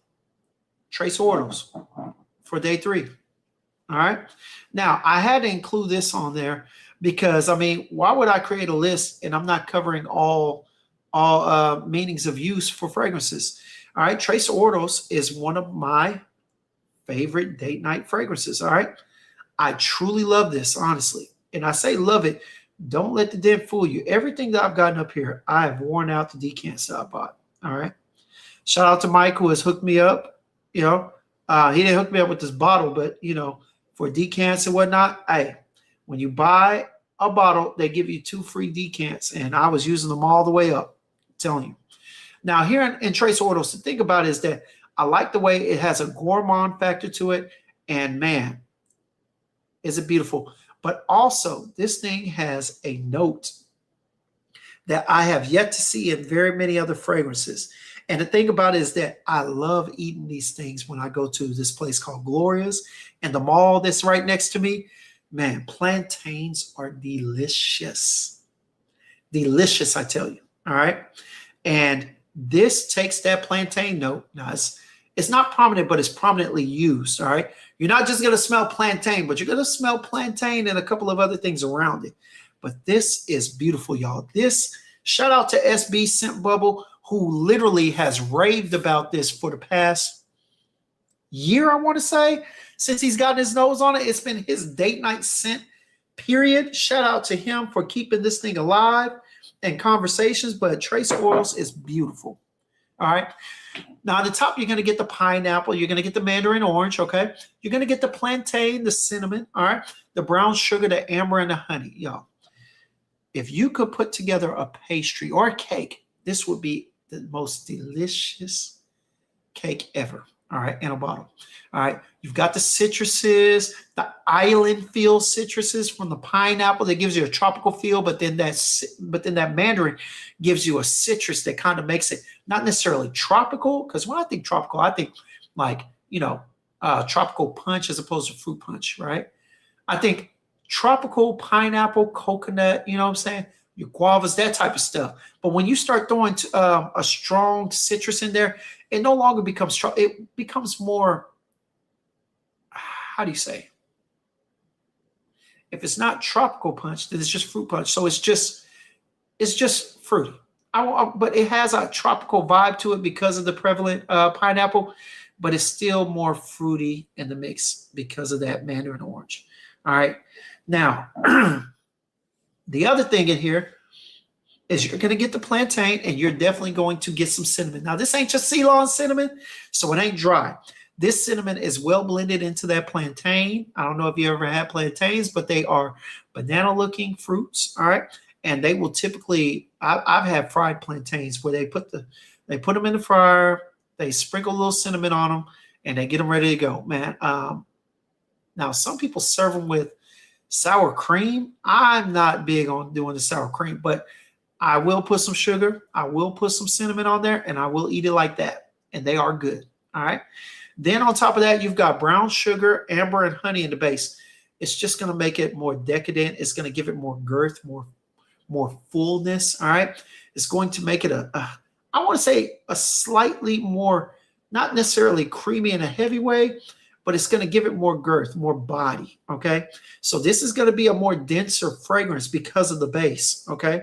Trace Ordos for day 3. All right. Now, I had to include this on there because, I mean, why would I create a list and I'm not covering all meanings of use for fragrances? All right. Trace Ordos is one of my favorite date night fragrances. All right. I truly love this, honestly. And I say love it. Don't let the dent fool you. Everything that I've gotten up here, I have worn out the decants that I bought. All right. Shout out to Mike who has hooked me up. You know, he didn't hook me up with this bottle, but, you know, for decants and whatnot, hey, when you buy a bottle, they give you 2 free decants, and I was using them all the way up. I'm telling you. Now, here in Trace Ordos, the thing about it is that I like the way it has a gourmand factor to it, and man, is it beautiful. But also, this thing has a note that I have yet to see in very many other fragrances. And the thing about it is that I love eating these things when I go to this place called Gloria's and the mall that's right next to me. Man, plantains are delicious. Delicious, I tell you. All right. And this takes that plantain note. Now, it's not prominent, but it's prominently used. All right. You're not just going to smell plantain, but you're going to smell plantain and a couple of other things around it. But this is beautiful, y'all. This, shout out to SB Scent Bubble, who literally has raved about this for the past year, I want to say, since he's gotten his nose on it. It's been his date night scent period. Shout out to him for keeping this thing alive and conversations, but trace oils is beautiful. All right. Now, on the top, you're going to get the pineapple. You're going to get the mandarin orange, okay? You're going to get the plantain, the cinnamon, all right? The brown sugar, the amber, and the honey. Y'all, if you could put together a pastry or a cake, this would be the most delicious cake ever, all right, in a bottle. All right, you've got the citruses, the island feel citruses from the pineapple that gives you a tropical feel, but then that mandarin gives you a citrus that kind of makes it not necessarily tropical, because when I think tropical, I think like, tropical punch as opposed to fruit punch, right? I think tropical pineapple, coconut, you know what I'm saying? Your guavas, that type of stuff. But when you start throwing a strong citrus in there, it no longer becomes, it becomes more, how do you say? If it's not tropical punch, then it's just fruit punch. So it's just fruity. But it has a tropical vibe to it because of the prevalent pineapple, but it's still more fruity in the mix because of that mandarin orange. All right. Now, the other thing in here is you're going to get the plantain, and you're definitely going to get some cinnamon. Now, this ain't just Ceylon cinnamon, so it ain't dry. This cinnamon is well blended into that plantain. I don't know if you ever had plantains, but they are banana-looking fruits, all right? And they will typically, I've had fried plantains where they put them in the fryer, they sprinkle a little cinnamon on them, and they get them ready to go, man. Now, some people serve them with sour cream. I'm not big on doing the sour cream, but I will put some sugar, I will put some cinnamon on there, and I will eat it like that. And they are good. All right. Then on top of that, you've got brown sugar, amber, and honey in the base. It's just going to make it more decadent. It's going to give it more girth, more fullness. All right. It's going to make it I want to say a slightly more, not necessarily creamy in a heavy way, but it's going to give it more girth, more body. Okay. So this is going to be a more denser fragrance because of the base. Okay.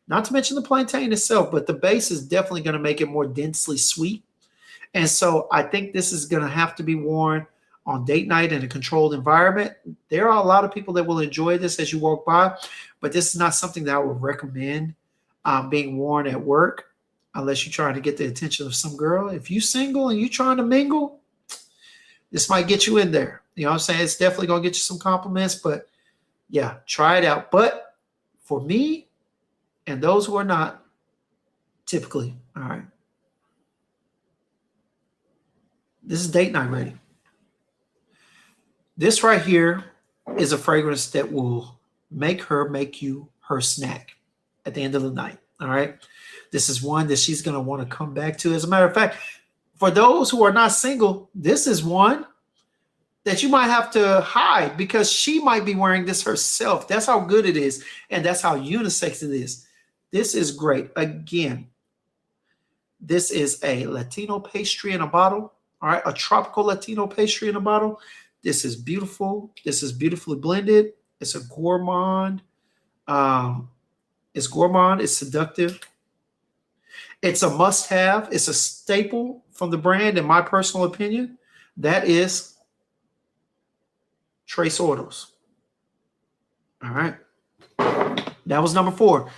Not to mention the plantain itself, but the base is definitely going to make it more densely sweet. And so I think this is going to have to be worn on date night in a controlled environment. There are a lot of people that will enjoy this as you walk by, but this is not something that I would recommend being worn at work unless you're trying to get the attention of some girl. If you're single and you're trying to mingle, this might get you in there. You know what I'm saying? It's definitely going to get you some compliments, but yeah, try it out. But for me, and those who are not, typically, all right, this is date night ready. This right here is a fragrance that will make you her snack at the end of the night, all right? This is one that she's going to want to come back to. As a matter of fact, for those who are not single, this is one that you might have to hide because she might be wearing this herself. That's how good it is, and that's how unisex it is. This is great. Again, this is a Latino pastry in a bottle. All right, a tropical Latino pastry in a bottle. This is beautiful. This is beautifully blended. It's a gourmand. It's gourmand. It's seductive. It's a must-have. It's a staple from the brand, in my personal opinion. That is Trace Oils. All right. That was number 4.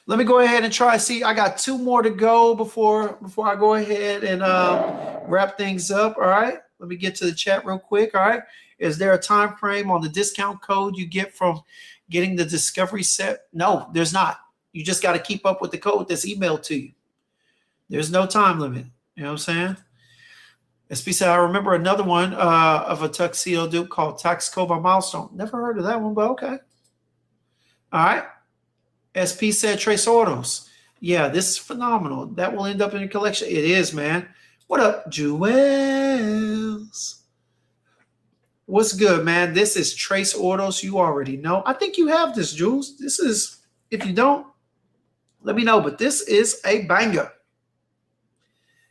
Let me go ahead and try. See, I got 2 more to go before I go ahead and wrap things up. All right. Let me get to the chat real quick. All right. Is there a time frame on the discount code you get from getting the discovery set? No, there's not. You just got to keep up with the code that's emailed to you. There's no time limit. You know what I'm saying? SP said, I remember another one of a tuxedo dupe called Taxico by Milestone. Never heard of that one, but okay. All right. SP said Trace Oils. Yeah, this is phenomenal. That will end up in your collection. It is, man. What up, Jewels? What's good, man? This is Trace Oils. You already know. I think you have this, Jules. This is, if you don't, let me know. But this is a banger.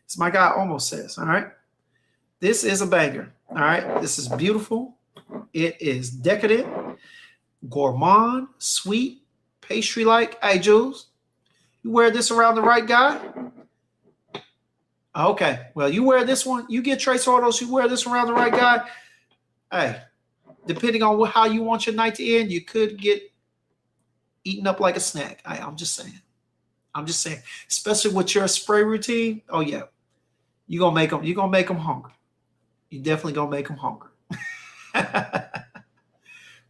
As my guy almost says, all right? This is a banger, all right? This is beautiful. It is decadent, gourmand, sweet, pastry-like. Hey, Jules, you wear this around the right guy? Okay, well, you wear this one. You get Trace Oils, you wear this around the right guy. Hey, depending on how you want your night to end, you could get eaten up like a snack. I'm just saying. I'm just saying, especially with your spray routine. Oh yeah, you're gonna make them. You're gonna make them hungry. You definitely gonna make them hungry,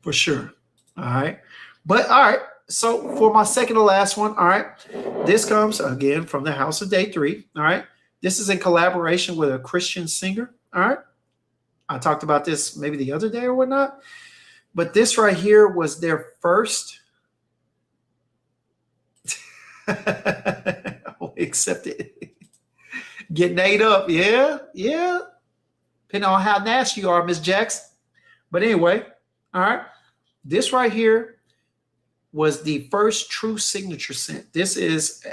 for sure. All right, but all right. So for my second to last one, all right, this comes again from the house of day 3. All right, this is in collaboration with a Christian singer. All right, I talked about this maybe the other day or whatnot, but this right here was their first. Accept it. Getting ate up. Yeah. Depending on how nasty you are, Miss Jackson. But anyway, all right. This right here was the first true signature scent. This is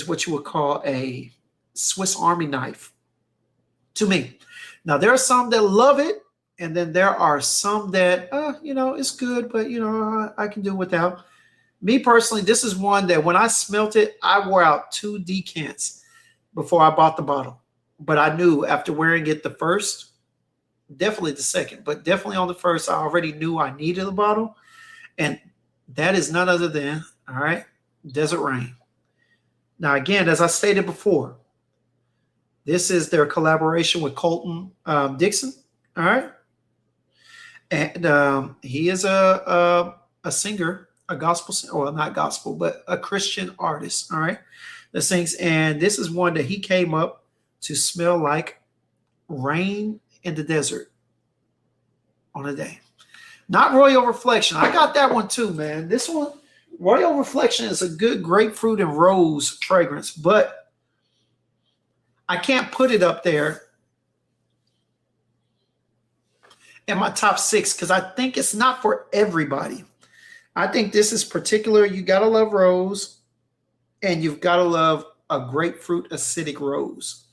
what you would call a Swiss Army knife to me. Now, there are some that love it, and then there are some that, it's good, but, I can do without. Me personally, this is one that when I smelt it, I wore out 2 decants before I bought the bottle. But I knew after wearing it the first, definitely the second, but definitely on the first, I already knew I needed the bottle. And that is none other than, all right, Desert Rain. Now, again, as I stated before, this is their collaboration with Colton Dixon, all right? And he is a singer, a gospel, well, not gospel, but a Christian artist, all right, that sings. And this is one that he came up to smell like rain in the desert on a day. Not Royal Reflection. I got that one too, man. This one, Royal Reflection, is a good grapefruit and rose fragrance, but I can't put it up there in my top 6 because I think it's not for everybody. I think this is particular. You got to love rose, and you've got to love a grapefruit acidic rose.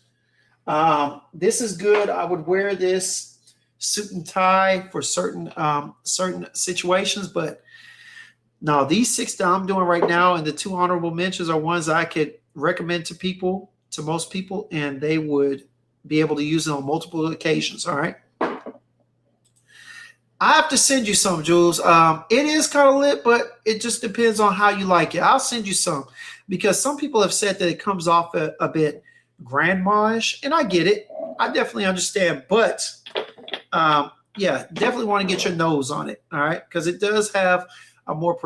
This is good. I would wear this suit and tie for certain situations, but no, these 6 that I'm doing right now and the 2 honorable mentions are ones I could recommend to most people, and they would be able to use it on multiple occasions. All right. I have to send you some, Jules. It is kind of lit, but it just depends on how you like it. I'll send you some because some people have said that it comes off a bit grandma-ish, and I get it. I definitely understand, but yeah, definitely want to get your nose on it, all right? Because it does have a more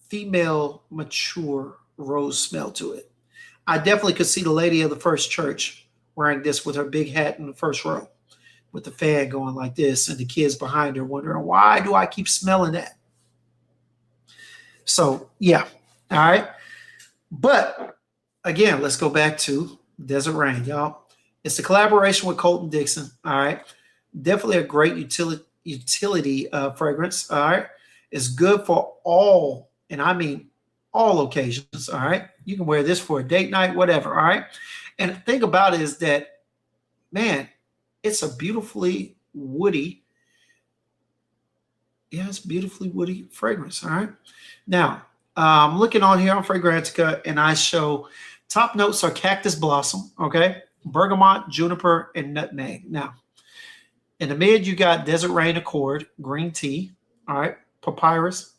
female, mature rose smell to it. I definitely could see the lady of the first church wearing this with her big hat in the first row with the fan going like this and the kids behind her wondering, why do I keep smelling that? So, yeah. All right. But again, let's go back to Desert Rain, y'all. It's a collaboration with Colton Dixon. All right. Definitely a great utility fragrance. All right. It's good for all, and I mean all occasions. All right. You can wear this for a date night, whatever. All right. And the thing about it is that, man, it's a beautifully woody. Yeah, it's beautifully woody fragrance. All right. Now, I'm looking on here on Fragrantica, and I show top notes are cactus blossom, okay, bergamot, juniper, and nutmeg. Now, in the mid, you got Desert Rain Accord, green tea, all right, papyrus,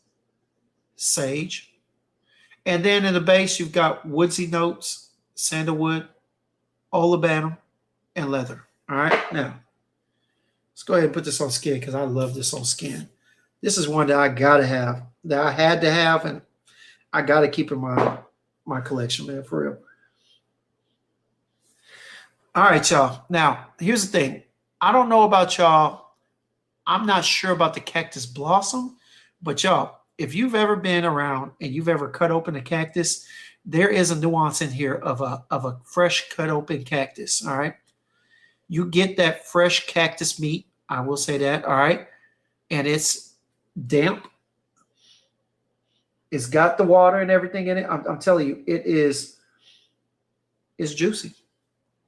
sage. And then in the base, you've got woodsy notes, sandalwood, olibanum, and leather. All right, now let's go ahead and put this on skin because I love this on skin. This is one that I gotta have, that I had to have, and I gotta keep in my collection, man, for real. All right, y'all. Now, here's the thing. I don't know about y'all. I'm not sure about the cactus blossom, but y'all, if you've ever been around and you've ever cut open a cactus, there is a nuance in here of a fresh cut open cactus. All right. You get that fresh cactus meat. I will say that. All right. And it's damp. It's got the water and everything in it. I'm telling you, it's juicy.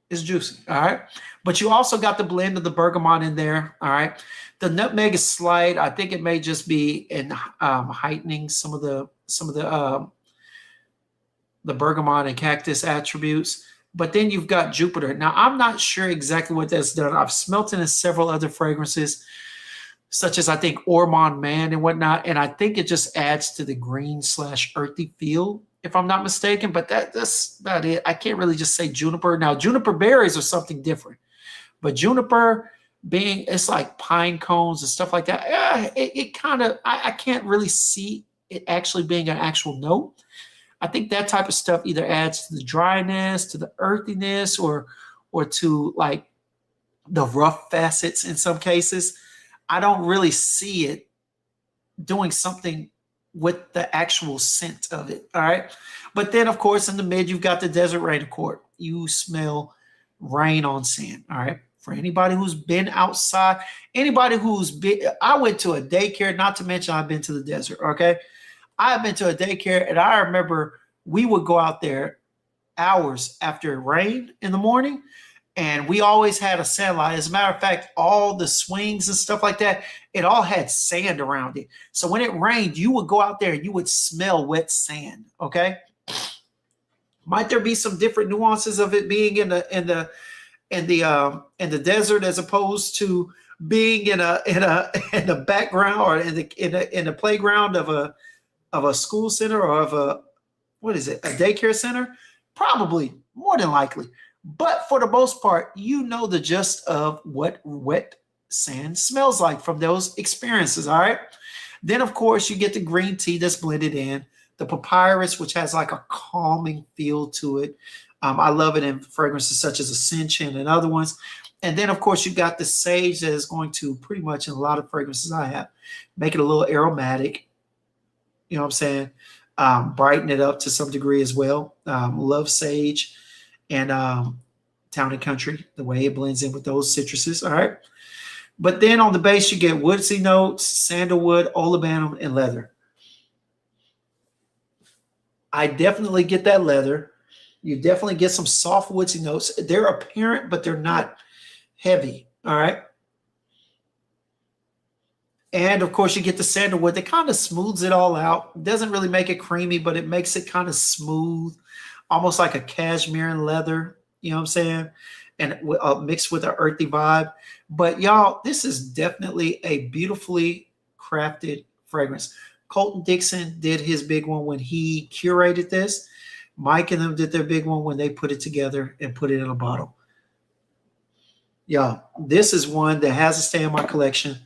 It's juicy. All right. But you also got the blend of the bergamot in there. All right. The nutmeg is slight. I think it may just be in heightening some of the bergamot and cactus attributes. But then you've got Jupiter. Now, I'm not sure exactly what that's done. I've smelt it in several other fragrances, such as I think Ormond Man and whatnot. And I think it just adds to the green/earthy feel, if I'm not mistaken. But that's about it. I can't really just say juniper. Now, juniper berries are something different. But juniper being, it's like pine cones and stuff like that. It kind of, I can't really see it actually being an actual note. I think that type of stuff either adds to the dryness, to the earthiness, or to like the rough facets in some cases. I don't really see it doing something with the actual scent of it. All right. But then, of course, in the mid, you've got the Desert Rain Accord. You smell rain on sand. All right. For anybody who's been outside, anybody who's been, I went to a daycare, not to mention I've been to the desert. Okay. I've been to a daycare, and I remember we would go out there hours after it rained in the morning, and we always had a sand line. As a matter of fact, all the swings and stuff like that, it all had sand around it. So when it rained, you would go out there and you would smell wet sand. Okay. Might there be some different nuances of it being in the desert as opposed to being in a background or in the playground of a school center or of a daycare center? Probably, more than likely. But for the most part, you know the gist of what wet sand smells like from those experiences. All right. Then, of course, you get the green tea that's blended in, the papyrus, which has like a calming feel to it. I love it in fragrances such as Ascension and other ones. And then, of course, you got the sage that is going to pretty much in a lot of fragrances I have make it a little aromatic. You know what I'm saying? Brighten it up to some degree as well. Love sage and Town and Country, the way it blends in with those citruses. All right. But then on the base, you get woodsy notes, sandalwood, olibanum, and leather. I definitely get that leather. You definitely get some soft woodsy notes. They're apparent, but they're not heavy. All right. And of course, you get the sandalwood that kind of smooths it all out. Doesn't really make it creamy, but it makes it kind of smooth, almost like a cashmere and leather. You know what I'm saying? And mixed with an earthy vibe. But y'all, this is definitely a beautifully crafted fragrance. Colton Dixon did his big one when he curated this. Mike and them did their big one when they put it together and put it in a bottle. Yeah, this is one that has to stay in my collection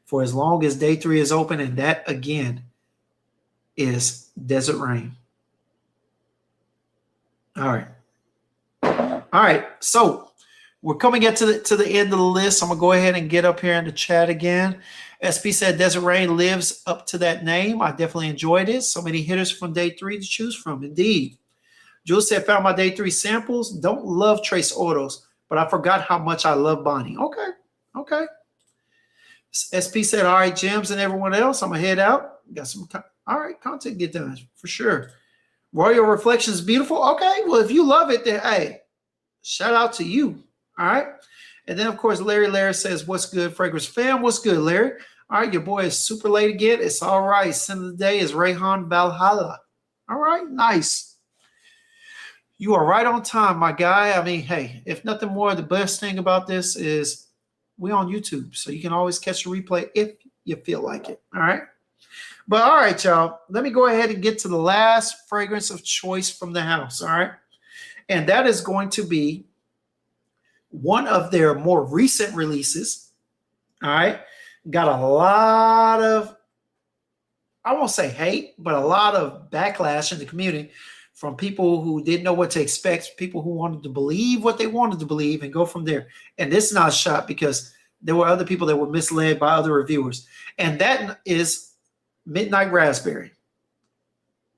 for as long as day 3 is open. And that, again, is Desert Rain. All right. All right. So we're coming to the end of the list. I'm going to go ahead and get up here in the chat again. SP said Desert Rain lives up to that name. I definitely enjoyed it. So many hitters from day 3 to choose from. Indeed. Jules said, found my day 3 samples. Don't love Trace Autos, but I forgot how much I love Bonnie. Okay. Okay. SP said, all right, Gemz and everyone else, I'm going to head out. Got some, all right, content get done for sure. Royal Reflections, beautiful. Okay. Well, if you love it, then, hey, shout out to you. All right. And then, of course, Larry says, what's good, Fragrance Fam? What's good, Larry? All right. Your boy is super late again. It's all right. Scent of the day is Rayhan Valhalla. All right. Nice. You are right on time, my guy. I mean, hey, if nothing more, the best thing about this is we're on YouTube, so you can always catch a replay if you feel like it. All right. But all right, y'all, let me go ahead and get to the last fragrance of choice from the house. All right. And that is going to be one of their more recent releases. All right. Got a lot of, I won't say hate, but a lot of backlash in the community from people who didn't know what to expect, people who wanted to believe what they wanted to believe and go from there. And this is not a shot because there were other people that were misled by other reviewers. And that is Midnight Raspberry.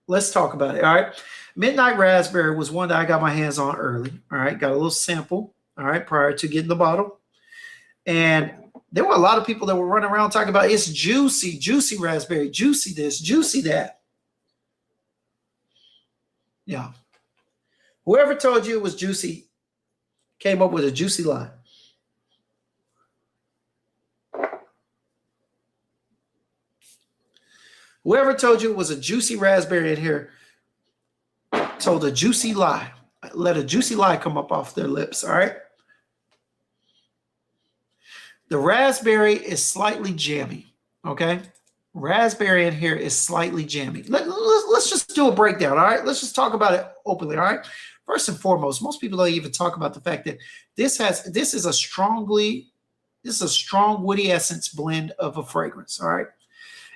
Let's talk about it. All right. Midnight Raspberry was one that I got my hands on early. All right. Got a little sample. All right. Prior to getting the bottle. And there were a lot of people that were running around talking about it's juicy, juicy raspberry, juicy this, juicy that. Yeah. Whoever told you it was juicy came up with a juicy lie. Whoever told you it was a juicy raspberry in here told a juicy lie. let a juicy lie come up off their lips. All right. The raspberry is slightly jammy. Okay. Raspberry in here is slightly jammy. Let's just do a breakdown. All right. Let's just talk about it openly. All right. First and foremost, most people don't even talk about the fact that this is a strong woody essence blend of a fragrance. All right.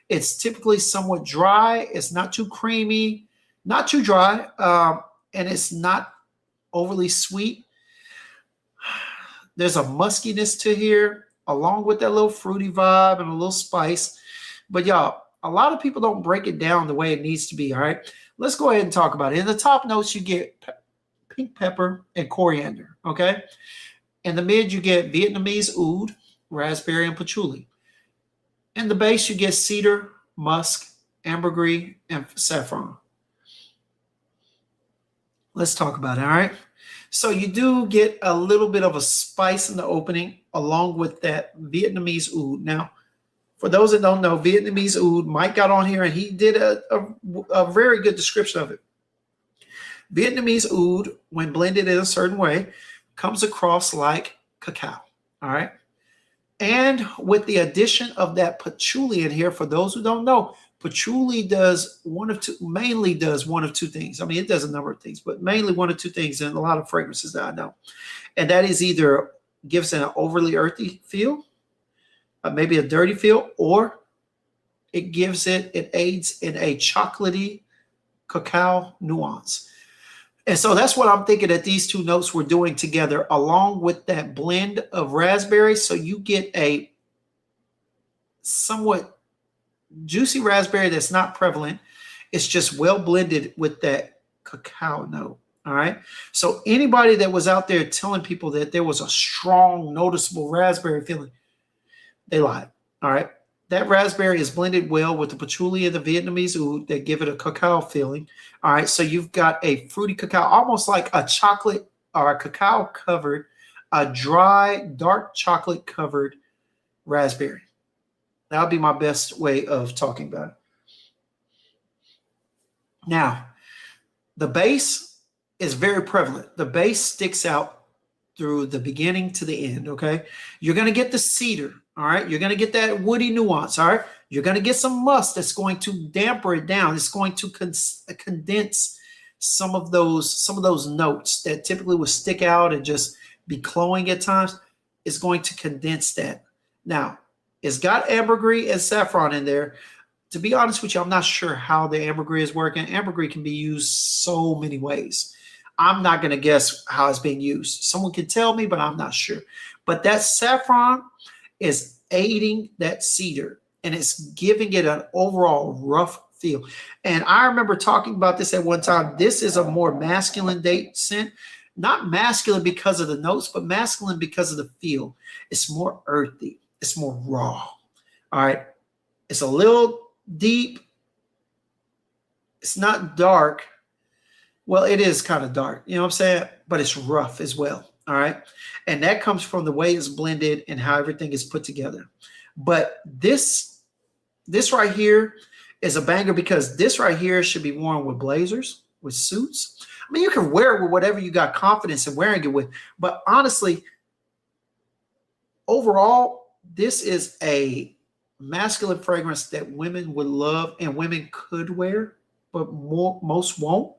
It's typically somewhat dry. It's not too creamy, not too dry, and it's not overly sweet. There's a muskiness to here, along with that little fruity vibe and a little spice. But y'all, a lot of people don't break it down the way it needs to be. All right. Let's go ahead and talk about it. In the top notes, you get pink pepper and coriander. Okay. In the mid, you get Vietnamese oud, raspberry, and patchouli. In the base, you get cedar, musk, ambergris, and saffron. Let's talk about it, all right? So you do get a little bit of a spice in the opening along with that Vietnamese oud. Now, for those that don't know, Vietnamese oud, Mike got on here and he did a very good description of it. Vietnamese oud, when blended in a certain way, comes across like cacao, all right? And with the addition of that patchouli in here, for those who don't know, patchouli mainly does one of two things. I mean, it does a number of things, but mainly one of two things in a lot of fragrances that I know. And that is either gives an overly earthy feel, maybe a dirty feel, or it aids in a chocolatey cacao nuance. And so that's what I'm thinking that these two notes we're doing together, along with that blend of raspberry. So you get a somewhat juicy raspberry that's not prevalent. It's just well blended with that cacao note. All right. So anybody that was out there telling people that there was a strong, noticeable raspberry feeling, they lied. All right. That raspberry is blended well with the patchouli and the Vietnamese oud that give it a cacao feeling. All right, so you've got a fruity cacao, almost like a chocolate or a cacao covered, a dry, dark chocolate covered raspberry. That would be my best way of talking about it. Now, the base is very prevalent. The base sticks out through the beginning to the end, okay? You're going to get the cedar. All right, you're going to get that woody nuance. All right, you're going to get some musk that's going to damper it down. It's going to condense some of those notes that typically would stick out and just be cloying at times. It's going to condense that. Now, it's got ambergris and saffron in there. To be honest with you, I'm not sure how the ambergris is working. Ambergris can be used so many ways. I'm not going to guess how it's being used. Someone can tell me, but I'm not sure. But that saffron is aiding that cedar, and it's giving it an overall rough feel. And I remember talking about this at one time. This is a more masculine date scent. Not masculine because of the notes, but masculine because of the feel. It's more earthy. It's more raw. All right. It's a little deep. It's not dark. Well, it is kind of dark. You know what I'm saying? But it's rough as well. All right. And that comes from the way it's blended and how everything is put together. But this right here is a banger because this right here should be worn with blazers, with suits. I mean, you can wear it with whatever you got confidence in wearing it with. But honestly, overall, this is a masculine fragrance that women would love and women could wear, but most won't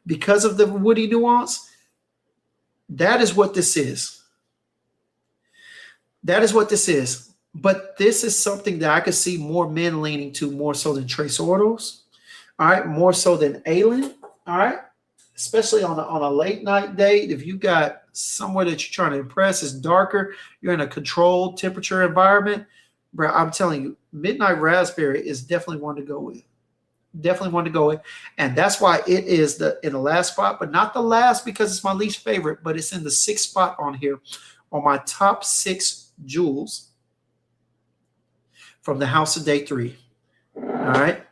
because of the woody nuance. That is what this is. That is what this is. But this is something that I could see more men leaning to more so than Tres Ordos. All right. More so than Alien. All right. Especially on a late night date. If you got somewhere that you're trying to impress, it's darker, you're in a controlled temperature environment, bro, I'm telling you, Midnight Raspberry is definitely one to go with. Definitely one to go with. And that's why it is in the last spot, but not the last because it's my least favorite, but it's in the 6th spot on here on my top 6 jewels from the house of day 3. All right.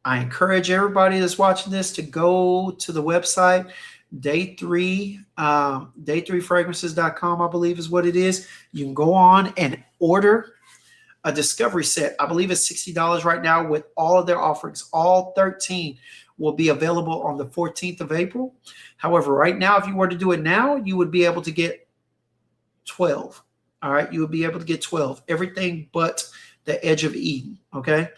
I encourage everybody that's watching this to go to the website, day3fragrances.com, I believe is what it is. You can go on and order a discovery set. I believe it's $60 right now with all of their offerings, all 13 will be available on the 14th of April. However, right now, if you were to do it now, you would be able to get 12. All right. You would be able to get 12, everything but the Edge of Eden. Okay.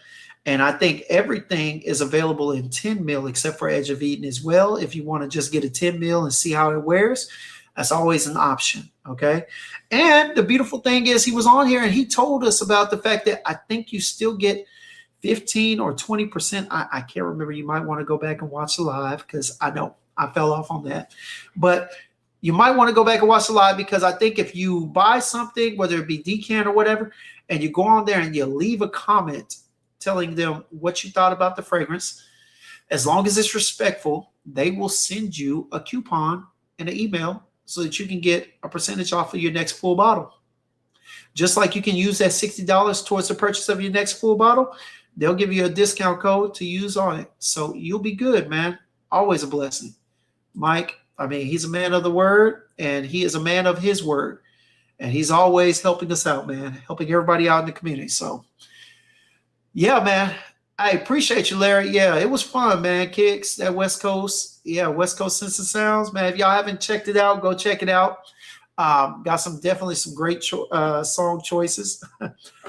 And I think everything is available in 10 mil except for Edge of Eden as well. If you want to just get a 10 mil and see how it wears, that's always an option. Okay. And the beautiful thing is he was on here and he told us about the fact that I think you still get 15 or 20%. I can't remember. You might want to go back and watch the live because I know I fell off on that. But you might want to go back and watch the live because I think if you buy something, whether it be decant or whatever, and you go on there and you leave a comment telling them what you thought about the fragrance, as long as it's respectful, they will send you a coupon and an email so that you can get a percentage off of your next full bottle. Just like you can use that $60 towards the purchase of your next full bottle, they'll give you a discount code to use on it. So you'll be good, man. Always a blessing. Mike, I mean, he's a man of the word, and he is a man of his word. And he's always helping us out, man, helping everybody out in the community. So, yeah, man, I appreciate you, Larry. Yeah, it was fun, man. Kicks, that West Coast. Yeah, West Coast Sense of Sounds, man. If y'all haven't checked it out, go check it out. Got definitely some great song choices.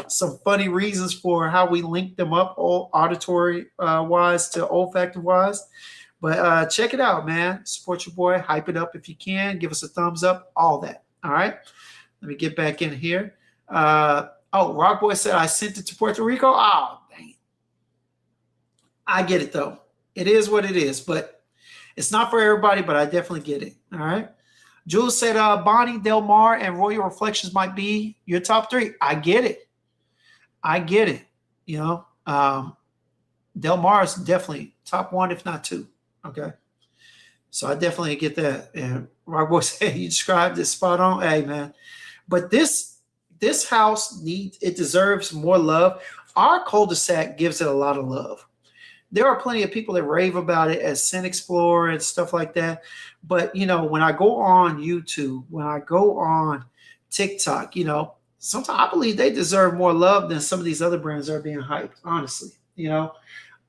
Some funny reasons for how we linked them up, all auditory wise to olfactive wise. But check it out, man. Support your boy. Hype it up if you can. Give us a thumbs up. All that. All right. Let me get back in here. Rock Boy said I sent it to Puerto Rico. Oh, dang. I get it, though. It is what it is. But it's not for everybody, but I definitely get it. All right. Jules said Bonnie, Del Mar, and Royal Reflections might be your top 3. I get it. I get it. You know, Del Mar is definitely top 1, if not 2. Okay. So I definitely get that. And Rockboy said you described it spot on. Hey, man. But this house deserves more love. Our cul-de-sac gives it a lot of love. There are plenty of people that rave about it as Scent Explorer and stuff like that. But, you know, when I go on YouTube, when I go on TikTok, you know, sometimes I believe they deserve more love than some of these other brands that are being hyped, honestly. You know,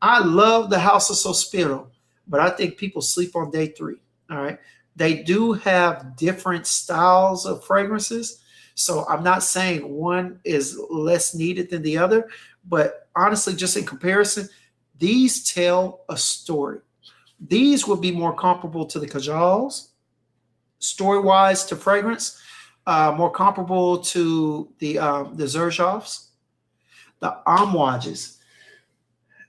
I love the House of Sospiro, but I think people sleep on day 3. All right. They do have different styles of fragrances. So I'm not saying one is less needed than the other, but honestly, just in comparison, these tell a story. These would be more comparable to the Kajals, story-wise to fragrance, more comparable to the Xerjoffs, the Amouages,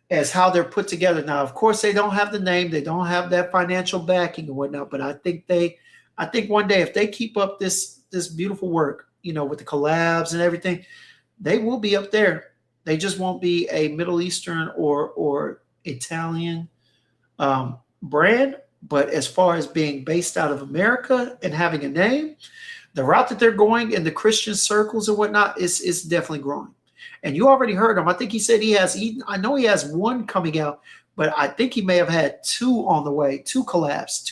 as how they're put together. Now, of course, they don't have the name, they don't have that financial backing and whatnot, but I think one day if they keep up this beautiful work, you know, with the collabs and everything, they will be up there. They just won't be a Middle Eastern or Italian brand. But as far as being based out of America and having a name, the route that they're going in the Christian circles and whatnot is definitely growing. And you already heard him. I think he said I know he has 1 coming out, but I think he may have had 2 on the way, 2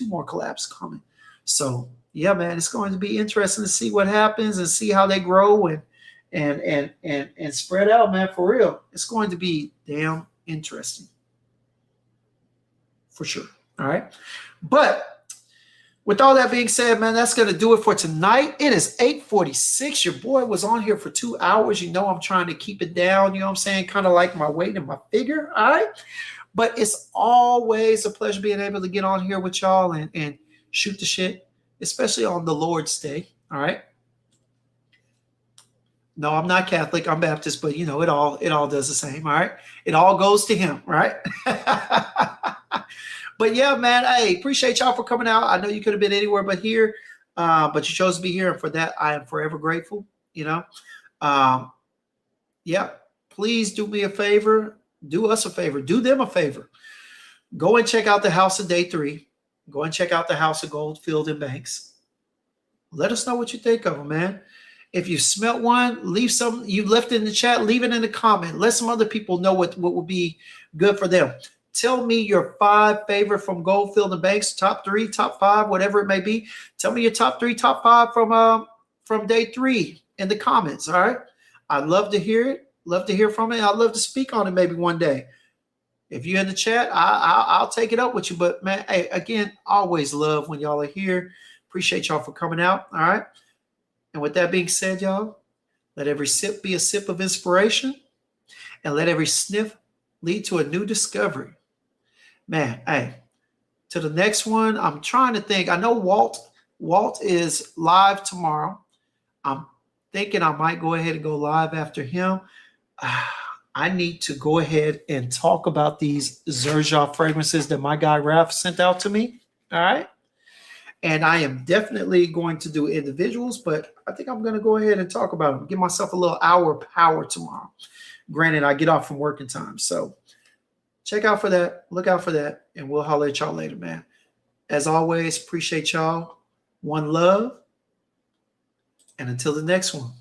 more collabs coming. So yeah, man, it's going to be interesting to see what happens and see how they grow and spread out, man, for real. It's going to be damn interesting. For sure. All right. But with all that being said, man, that's going to do it for tonight. It is 8:46. Your boy was on here for 2 hours. You know, I'm trying to keep it down. You know what I'm saying? Kind of like my weight and my figure. All right. But it's always a pleasure being able to get on here with y'all and shoot the shit, especially on the Lord's Day. All right. No, I'm not Catholic. I'm Baptist, but you know, it all does the same. All right. It all goes to him. Right. But yeah, man, I appreciate y'all for coming out. I know you could have been anywhere but here, but you chose to be here. And for that, I am forever grateful. You know, yeah, please do me a favor. Do us a favor. Do them a favor. Go and check out the House of Day 3. Go and check out the House of Goldfield and Banks. Let us know what you think of them, man. If you smelt one, leave some. You left it in the chat. Leave it in the comment. Let some other people know what would be good for them. Tell me your 5 favorite from Goldfield and Banks, top 3, top 5, whatever it may be. Tell me your top 3, top 5 from day 3 in the comments. All right. I'd love to hear it. Love to hear from it. I'd love to speak on it maybe one day. If you're in the chat, I'll take it up with you. But man, hey, again, always love when y'all are here. Appreciate y'all for coming out. All right. And with that being said, y'all, let every sip be a sip of inspiration, and let every sniff lead to a new discovery. Man, hey, to the next one, I'm trying to think. I know Walt is live tomorrow. I'm thinking I might go ahead and go live after him. I need to go ahead and talk about these Xerjoff fragrances that my guy Ralph sent out to me. All right. And I am definitely going to do individuals, but I think I'm going to go ahead and talk about them. Give myself a little hour power tomorrow. Granted, I get off from working time. So check out for that. Look out for that. And we'll holler at y'all later, man. As always, appreciate y'all. One love. And until the next one.